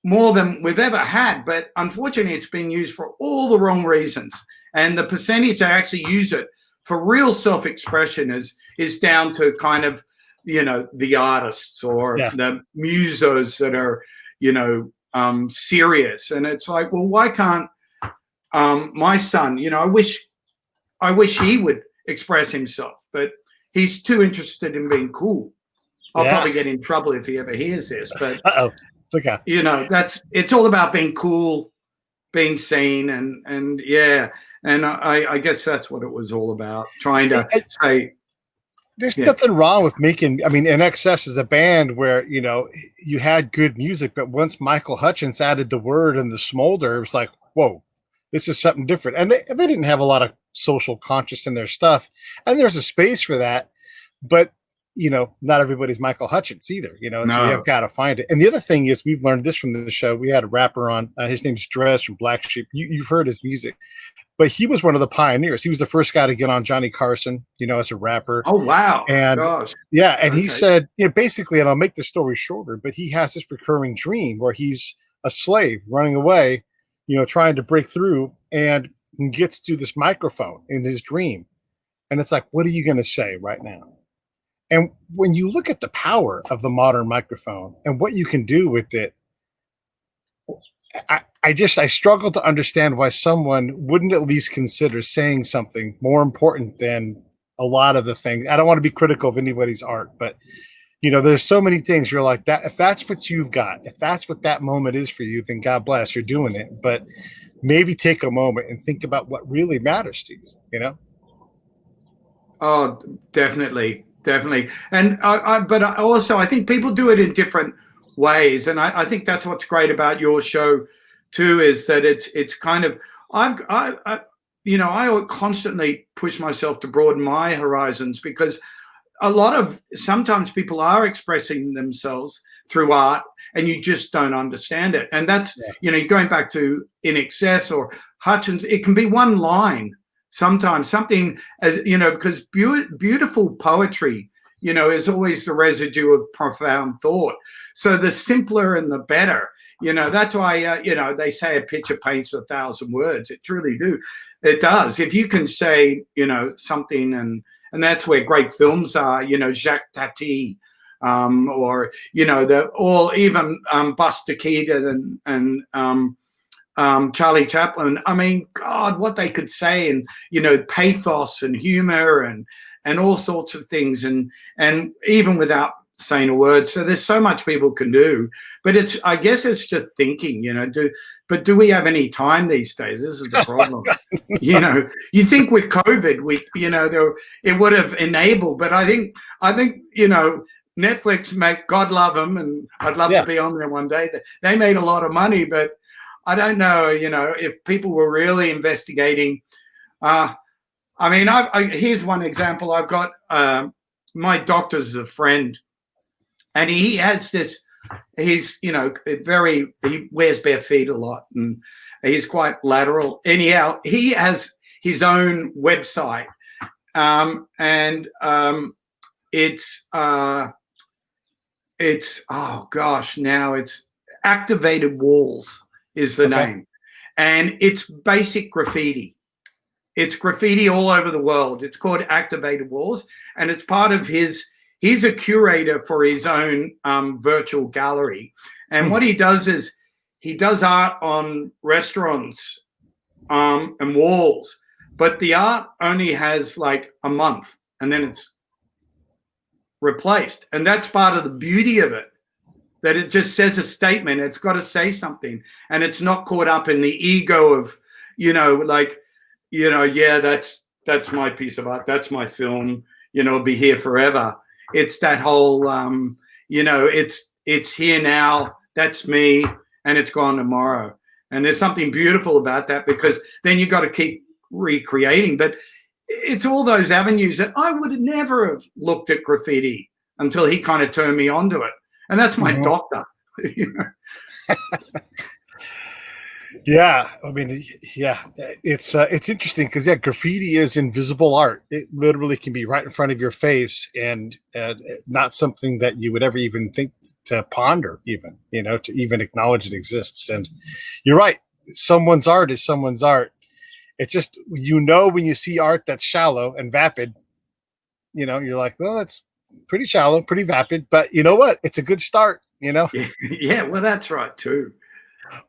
more than we've ever had, but unfortunately it's been used for all the wrong reasons. And the percentage that actually use it for real self-expression is down to kind of, you know, the artists or the musos that are, you know, serious. And it's like, well, why can't my son, you know, I wish he would express himself, but he's too interested in being cool. I'll probably get in trouble if he ever hears this, but you know, it's all about being cool, being seen, and I guess that's what it was all about, trying to say. There's nothing wrong with making, I mean, NXS is a band where, you know, you had good music, but once Michael Hutchence added the word and the smolder, it was like, whoa, this is something different. And they didn't have a lot of social conscious in their stuff. And there's a space for that. But, you know, not everybody's Michael Hutchence either, you know, so you've got to find it. And the other thing is, we've learned this from the show. We had a rapper on, his name's Drez from Black Sheep. You've heard his music, but he was one of the pioneers. He was the first guy to get on Johnny Carson, you know, as a rapper. Oh, wow. And and he said, you know, basically, and I'll make the story shorter, but he has this recurring dream where he's a slave running away, you know, trying to break through, and gets to this microphone in his dream. And it's like, what are you going to say right now? And when you look at the power of the modern microphone and what you can do with it, I struggle to understand why someone wouldn't at least consider saying something more important than a lot of the things. I don't want to be critical of anybody's art, but, you know, there's so many things you're like, that if that's what you've got, if that's what that moment is for you, then God bless, you're doing it. But maybe take a moment and think about what really matters to you, you know? Oh, definitely. And but also I think people do it in different ways. And I think that's what's great about your show too, is that it's kind of, you know, I constantly push myself to broaden my horizons, because sometimes people are expressing themselves through art and you just don't understand it. And that's, you know, going back to In Excess or Hutchence, it can be one line. Sometimes something, as you know, because beautiful poetry, you know, is always the residue of profound thought. So the simpler and the better, you know. That's why, you know, they say a picture paints 1,000 words. It truly it does. If you can say, you know, something, and that's where great films are, you know, Jacques Tati, or, you know, even Buster Keaton and Charlie Chaplin. I mean, God, what they could say, and, you know, pathos and humor and all sorts of things, and even without saying a word. So there's so much people can do, but I guess it's just thinking, you know, do we have any time these days? This is the problem. You know, you think with COVID, you know, it would have enabled, but I think, you know, Netflix, God love them, and I'd love to be on there one day. They made a lot of money, but I don't know, you know, if people were really investigating. I mean, here's one example. I've got my doctor's a friend, and he has this. He's, you know, he wears bare feet a lot, and he's quite lateral. Anyhow, he has his own website, and it's oh gosh, now it's Activated Walls is the name, and it's basic graffiti. It's graffiti all over the world. It's called Activated Walls, and it's part of he's a curator for his own virtual gallery. And what he does is he does art on restaurants and walls, but the art only has like a month and then it's replaced. And that's part of the beauty of it, that it just says a statement. It's got to say something, and it's not caught up in the ego of, like, yeah, that's my piece of art, that's my film, it'll be here forever. It's that whole, it's here now, that's me, and it's gone tomorrow. And there's something beautiful about that, because then you got to keep recreating. But it's all those avenues that I would never have looked at graffiti until he kind of turned me onto it. And that's my doctor. Yeah, I mean, yeah, it's interesting because graffiti is invisible art. It literally can be right in front of your face, and not something that you would ever even think to ponder, even to even acknowledge it exists. And you're right, someone's art is someone's art. It's just when you see art that's shallow and vapid, you're like, well, that's pretty shallow, pretty vapid, but you know what? It's a good start. Yeah, well, that's right too.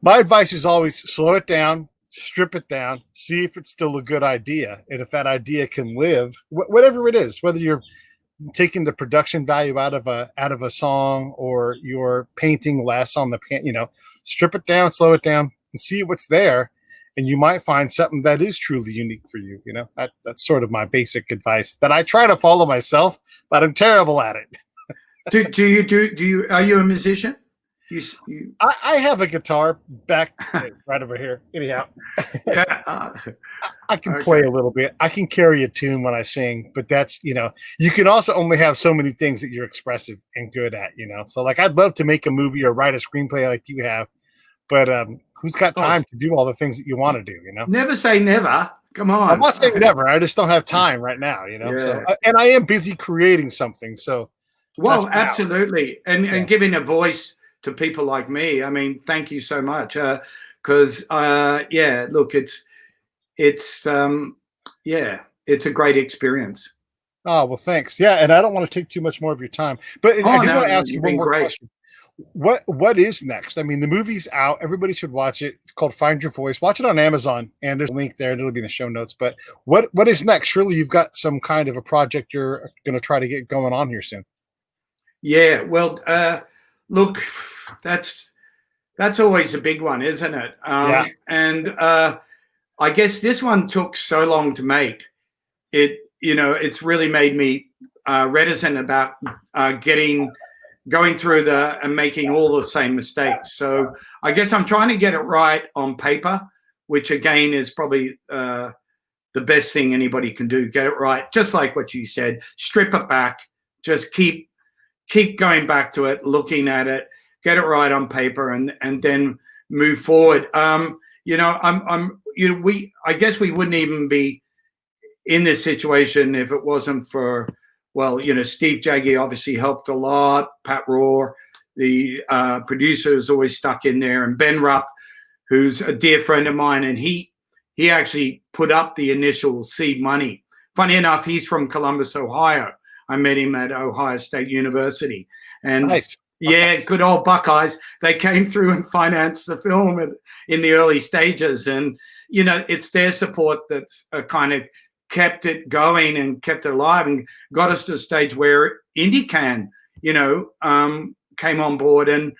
My advice is always slow it down, strip it down, see if it's still a good idea. And if that idea can live, whatever it is, whether you're taking the production value out of a song, or you're painting less on the strip it down, slow it down, and see what's there. And you might find something that is truly unique for you. That's sort of my basic advice that I try to follow myself, but I'm terrible at it. Are you a musician? I have a guitar back right over here. Anyhow, yeah, I can play a little bit. I can carry a tune when I sing, but that's, you can also only have so many things that you're expressive and good at, So like, I'd love to make a movie or write a screenplay like you have, but who's got time to do all the things that you want to do, Never say never. Come on. I'm not saying never. I just don't have time right now, Yeah. So, and I am busy creating something. So, well, absolutely. And giving a voice to people like me. I mean, thank you so much. Because look, it's a great experience. Oh, well, thanks. Yeah. And I don't want to take too much more of your time, but I do want to ask you one more question. What is next? I mean, the movie's out. Everybody should watch it. It's called Find Your Voice. Watch it on Amazon, and there's a link there, and it'll be in the show notes. But what is next? Surely you've got some kind of a project you're going to try to get going on here soon. Yeah. Well, look, that's always a big one, isn't it? Yeah. And I guess this one took so long to make. It's really made me reticent about going through and making all the same mistakes. So I guess I'm trying to get it right on paper, which again is probably the best thing anybody can do. Get it right, just like what you said. Strip it back. Just keep going back to it, looking at it, get it right on paper, and then move forward. I guess we wouldn't even be in this situation if it wasn't for, Steve Jaggy obviously helped a lot. Pat Rohr, the producer, is always stuck in there, and Ben Rupp, who's a dear friend of mine, and he actually put up the initial seed money. Funny enough, he's from Columbus, Ohio. I met him at Ohio State University, and nice. Yeah, good old Buckeyes. They came through and financed the film in the early stages, and it's their support that's kind of kept it going and kept it alive and got us to a stage where IndieCan, came on board, and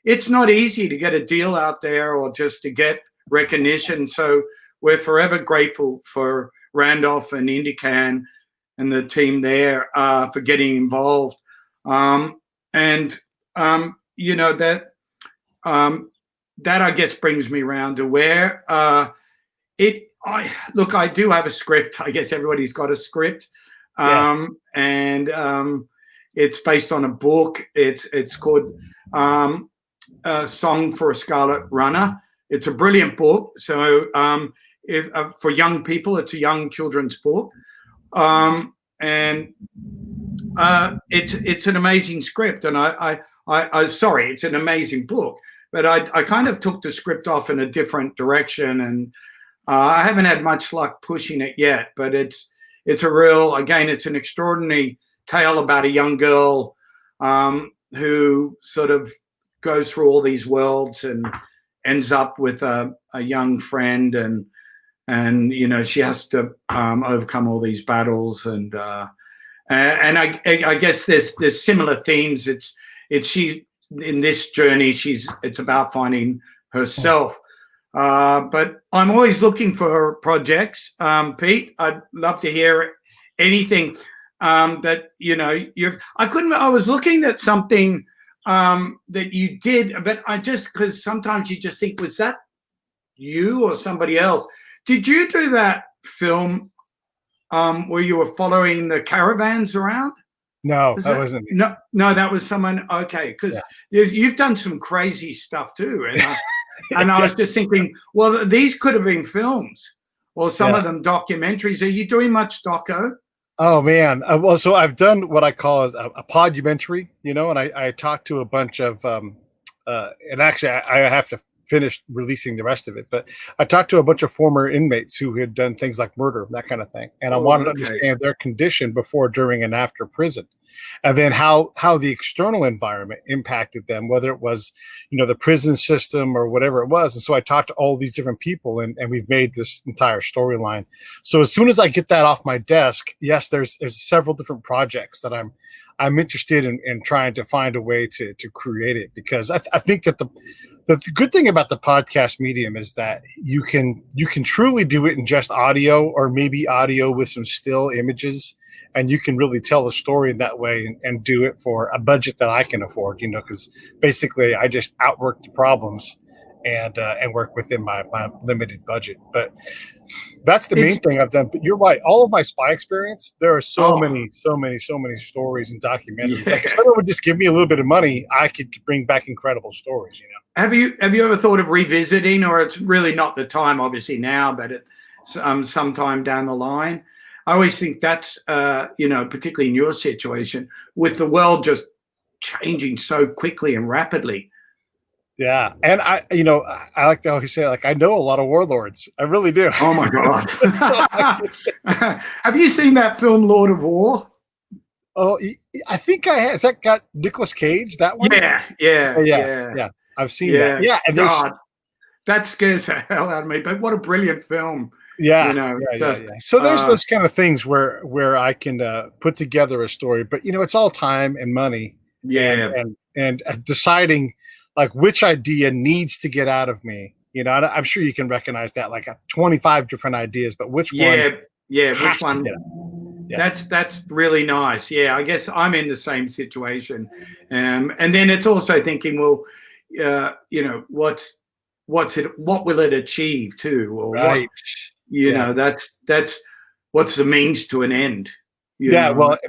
it's not easy to get a deal out there or just to get recognition. So we're forever grateful for Randolph and IndieCan and the team there for getting involved. That I guess brings me around to where I do have a script. I guess everybody's got a script. And it's based on a book. It's called A Song for a Scarlet Runner. It's a brilliant book. So for young people, it's a young children's book. It's an amazing script, and it's an amazing book. But I kind of took the script off in a different direction, and I haven't had much luck pushing it yet. But it's it's an extraordinary tale about a young girl who sort of goes through all these worlds and ends up with a a young friend, and you know, she has to overcome all these battles, and I guess there's similar themes. It's she in this journey. It's about finding herself. But I'm always looking for projects. Pete, I'd love to hear anything that I was looking at something that you did, but because sometimes you just think, was that you or somebody else? Did you do that film where you were following the caravans around? No, that wasn't me. No, that was someone. Okay, because you've done some crazy stuff too, and I was just thinking, well, these could have been films, or some of them documentaries. Are you doing much doco? Oh man, well, so I've done what I call as a podumentary, and I talked to a bunch of, and actually I have to finish releasing the rest of it, but I talked to a bunch of former inmates who had done things like murder, that kind of thing, and I wanted to understand their condition before, during, and after prison, and then how the external environment impacted them, whether it was the prison system or whatever it was. And so I talked to all these different people, and we've made this entire storyline. So as soon as I get that off my desk, yes, there's several different projects that I'm interested in trying to find a way to create it, because I think that the good thing about the podcast medium is that you can truly do it in just audio, or maybe audio with some still images, and you can really tell the story in that way, and do it for a budget that I can afford, because basically I just outwork the problems and work within my limited budget. But that's the main thing I've done. But you're right. All of my spy experience, there are so many stories and documentaries. Like if someone would just give me a little bit of money, I could bring back incredible stories. Have you ever thought of revisiting, or it's really not the time, obviously now, but sometime down the line? I always think that's particularly in your situation, with the world just changing so quickly and rapidly. Yeah, and I like to always say, like, I know a lot of warlords. I really do. Oh my God! Have you seen that film Lord of War? Oh, I think I have. Has that got Nicolas Cage? That one? Yeah. I've seen that. Yeah, and God, that scares the hell out of me. But what a brilliant film! Yeah, So there's those kind of things where I can put together a story, but it's all time and money. Yeah, and deciding like which idea needs to get out of me. I'm sure you can recognize that, like 25 different ideas, but which one? Which one? That's really nice. Yeah, I guess I'm in the same situation. And then it's also thinking, well, what will it achieve too? Or right. That's what's the means to an end. Well,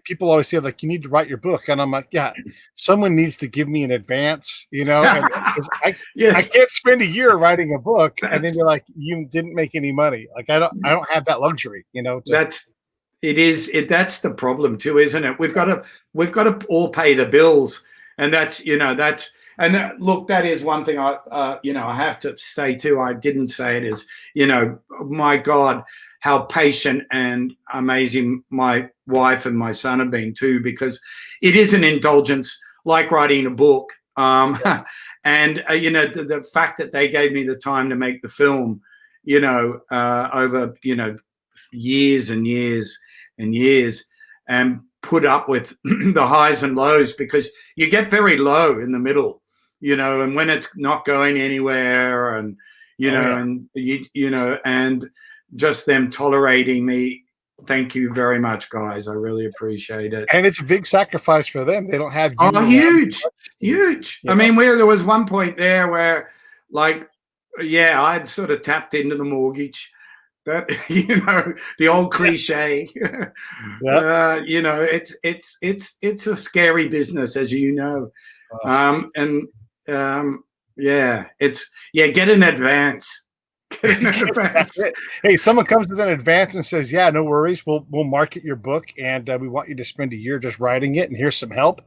people always say, like, you need to write your book, and I'm like, yeah, someone needs to give me an advance, I can't spend a year writing a book and then you're like, you didn't make any money. Like, I don't have that luxury, That's the problem too, isn't it? We've got to all pay the bills, and look, that is one thing I have to say too. I didn't say it, is, my God, how patient and amazing my wife and my son have been too, because it is an indulgence like writing a book. And the fact that they gave me the time to make the film, over years and years and years, and put up with the highs and lows, because you get very low in the middle, and when it's not going anywhere, and and just them tolerating me. Thank you very much, guys. I really appreciate it. And it's a big sacrifice for them. They don't have huge. I mean, there was one point there where, like, I'd sort of tapped into the mortgage. That the old cliche. It's a scary business, as you know. Get an advance. That's it. Hey, someone comes with an advance and says, yeah, no worries, we'll market your book, and we want you to spend a year just writing it, and here's some help.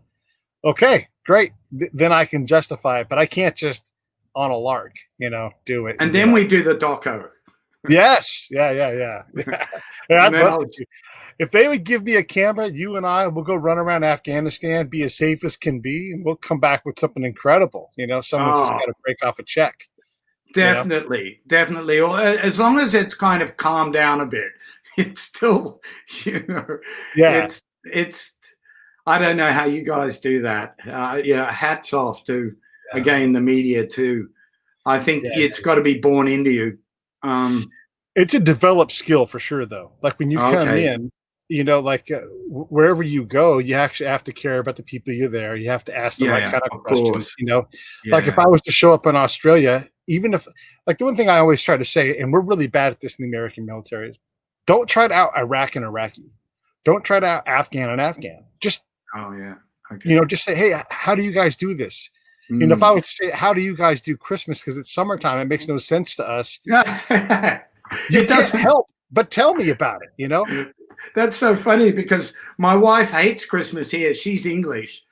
Okay, great. Then I can justify it, but I can't just on a lark, do it. And then we do the doco. Yes. Yeah. I'd love to. If they would give me a camera, you and I will go run around Afghanistan, be as safe as can be, and we'll come back with something incredible. Someone's just got to break off a check. Definitely. Or as long as it's kind of calmed down a bit, it's still, you know, Yeah. it's. I don't know how you guys do that. Hats off to again the media too. I think it's got to be born into you. It's a developed skill for sure, though. Like when you come in, you know, like wherever you go, you actually have to care about the people you're there. You have to ask the right kind of questions. Course. You know, like if I was to show up in Australia, even if, like, the one thing I always try to say, and we're really bad at this in the American military, is don't try to out Iraq and Iraqi. Don't try to out Afghan and Afghan. Just, you know, just say, hey, how do you guys do this? You know, if I was to say, how do you guys do Christmas? Because it's summertime, it makes no sense to us. It doesn't help, but tell me about it, you know? That's so funny because my wife hates Christmas here. She's English.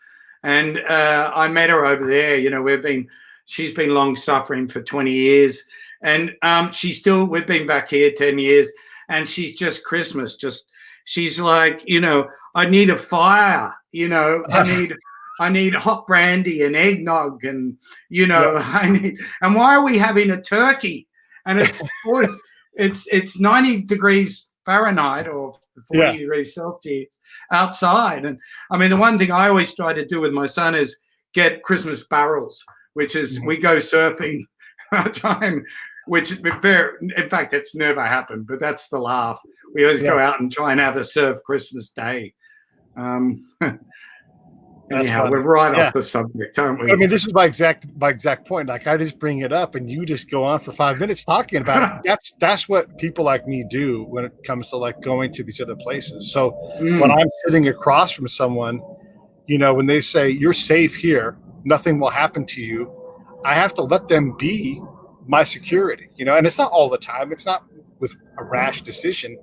And I met her over there. You know, she's been long suffering for 20 years. And we've been back here 10 years. And she's just Christmas. She's like, you know, I need a fire. You know, I need hot brandy and eggnog. And, you know, and why are we having a turkey? And it's 90 degrees Fahrenheit or 40 degrees Celsius outside. And I mean, the one thing I always try to do with my son is get Christmas barrels, which is we go surfing, which in fact, it's never happened, but that's the laugh. We always go out and try and have a surf Christmas day. Anyhow, we're right off the subject, aren't we? I mean, this is my exact point. Like, I just bring it up, and you just go on for 5 minutes talking about it. That's what people like me do when it comes to like going to these other places. So when I'm sitting across from someone, you know, when they say you're safe here, nothing will happen to you, I have to let them be my security. You know, and it's not all the time. It's not with a rash decision.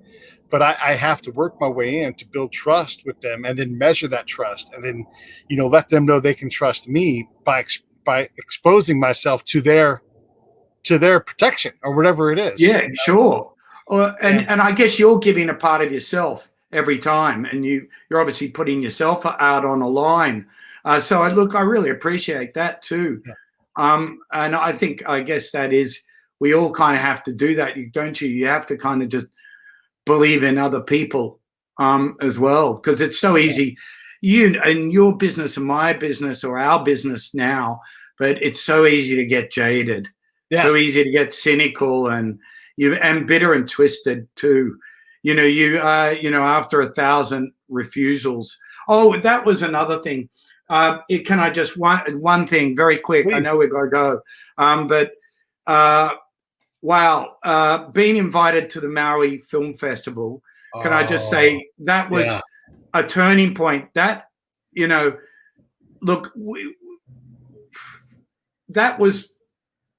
But I have to work my way in to build trust with them, and then measure that trust, and then, you know, let them know they can trust me by exposing myself to their protection or whatever it is. Yeah, sure. And I guess you're giving a part of yourself every time, and you're obviously putting yourself out on a line. So I really appreciate that too. And I guess that is, we all kind of have to do that, don't you? You have to kind of just believe in other people as well, because it's so easy. You and your business and my business, or our business now, but it's so easy to get jaded, so easy to get cynical, and bitter and twisted too. You know, after 1,000 refusals. Oh, that was another thing. Can I just one thing very quick? Please. I know we've got to go, wow, being invited to the Maui Film Festival, can I just say that was a turning point. That, you know, look, that was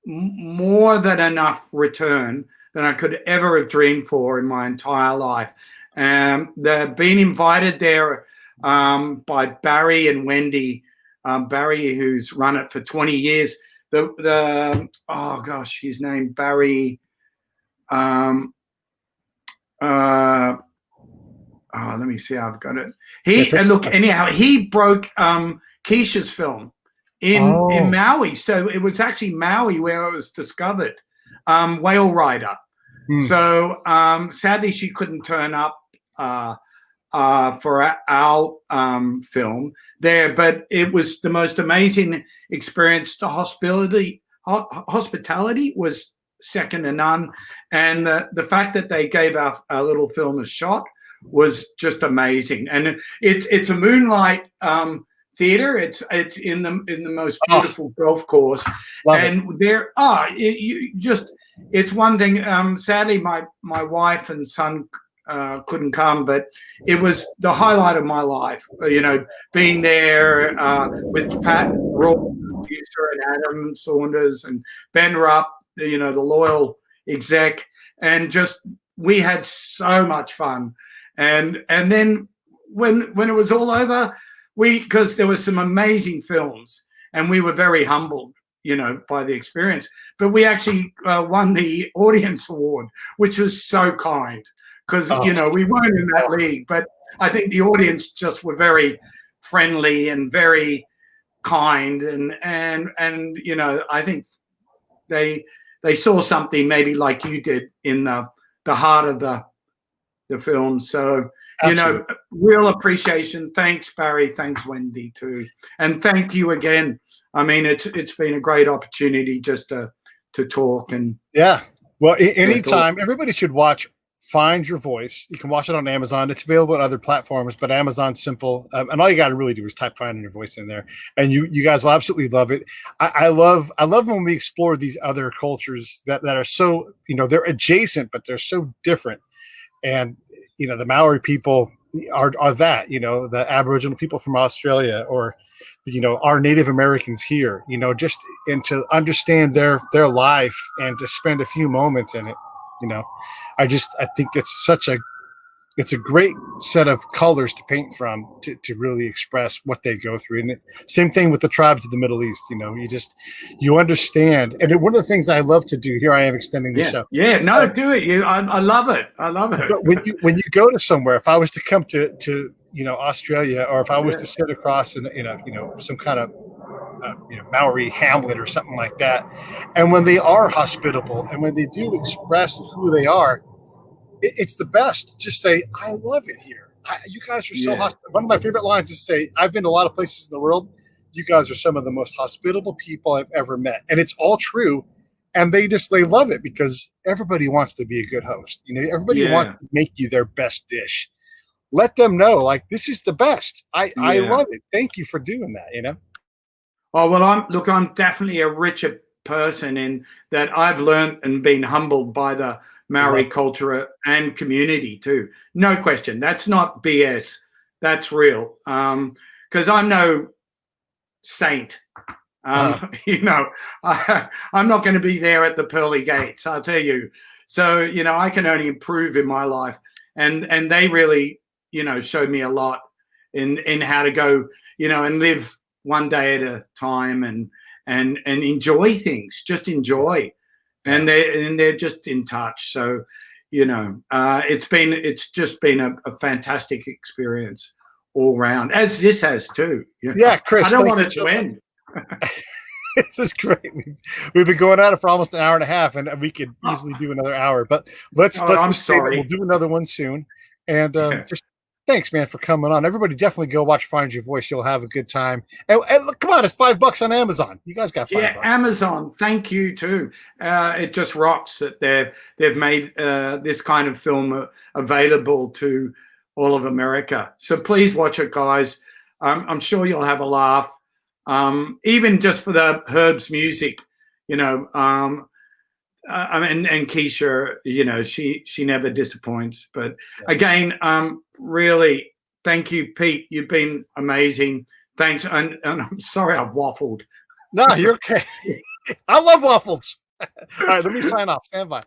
more than enough return than I could ever have dreamed for in my entire life. Being invited there by Barry and Wendy, Barry, who's run it for 20 years. Oh gosh, his name Barry. Let me see. I've got it. He broke Keisha's film in Maui. So it was actually Maui where it was discovered. Whale Rider. So sadly she couldn't turn up for our film there, but it was the most amazing experience. The hospitality was second to none, and the fact that they gave our little film a shot was just amazing. And it's a moonlight theater. It's in the most beautiful golf course, and there it's one thing. Sadly, my wife and son couldn't come, but it was the highlight of my life, you know, being there with Pat Raw, producer, and Adam Saunders and Ben Rupp, you know, the loyal exec, and just we had so much fun. And then when it was all over, because there were some amazing films, and we were very humbled, you know, by the experience, but we actually won the audience award, which was so kind. Because, you know, we weren't in that league, but I think the audience just were very friendly and very kind. And you know, I think they they saw something maybe like you did in the heart of the film. So, Absolutely. real appreciation. Thanks, Barry. Thanks, Wendy, too. And thank you again. I mean, it's been a great opportunity just to talk. And yeah, well, anytime, everybody should watch Find Your Voice. You can watch it on Amazon. It's available on other platforms, but Amazon's simple. And all you got to really do is type Find Your Voice in there, and you guys will absolutely love it. I love when we explore these other cultures that are so, they're adjacent, but they're so different. And, the Maori people are that, the Aboriginal people from Australia, or, our Native Americans here, and to understand their life and to spend a few moments in it. I think it's a great set of colors to paint from to really express what they go through. And same thing with the tribes of the Middle East. You understand. And one of the things I love to do, here I am extending the show. Yeah, no, do it. I love it. I love it. But when you go to somewhere, if I was to come to Australia, or if I was to sit across in some kind of Maori hamlet or something like that, and when they are hospitable and when they do express who they are, it's the best. Just say, I love it here. You guys are so hospitable. One of my favorite lines is say, I've been to a lot of places in the world. You guys are some of the most hospitable people I've ever met. And it's all true. And they love it, because everybody wants to be a good host. Everybody wants to make you their best dish. Let them know, like, this is the best. I love it. Thank you for doing that, Oh, well, I'm definitely a richer person in that I've learned and been humbled by the Maori culture and community too. No question. That's not BS. That's real. Because I'm no saint. I'm not going to be there at the pearly gates, I'll tell you. So, I can only improve in my life. And they really, showed me a lot in how to go, and live one day at a time and enjoy things, just enjoy. And they're just in touch. So, it's just been a fantastic experience all round, as this has too. Yeah, Chris, I don't want it to end. This is great. We've been going at it for almost an hour and a half, and we could easily do another hour. But let's I'm sorry. We'll do another one soon. And just thanks, man, for coming on. Everybody, definitely go watch Find Your Voice. You'll have a good time. And look, come on, it's $5 on Amazon. You guys got $5. Yeah, Amazon. Thank you too. It just rocks that they've made this kind of film available to all of America. So please watch it, guys. I'm sure you'll have a laugh. Even just for the Herb's music, and Keisha, she never disappoints. But again, really, thank you, Pete. You've been amazing. Thanks. And I'm sorry I've waffled. No, you're okay. I love waffles. All right, let me sign off. Stand by.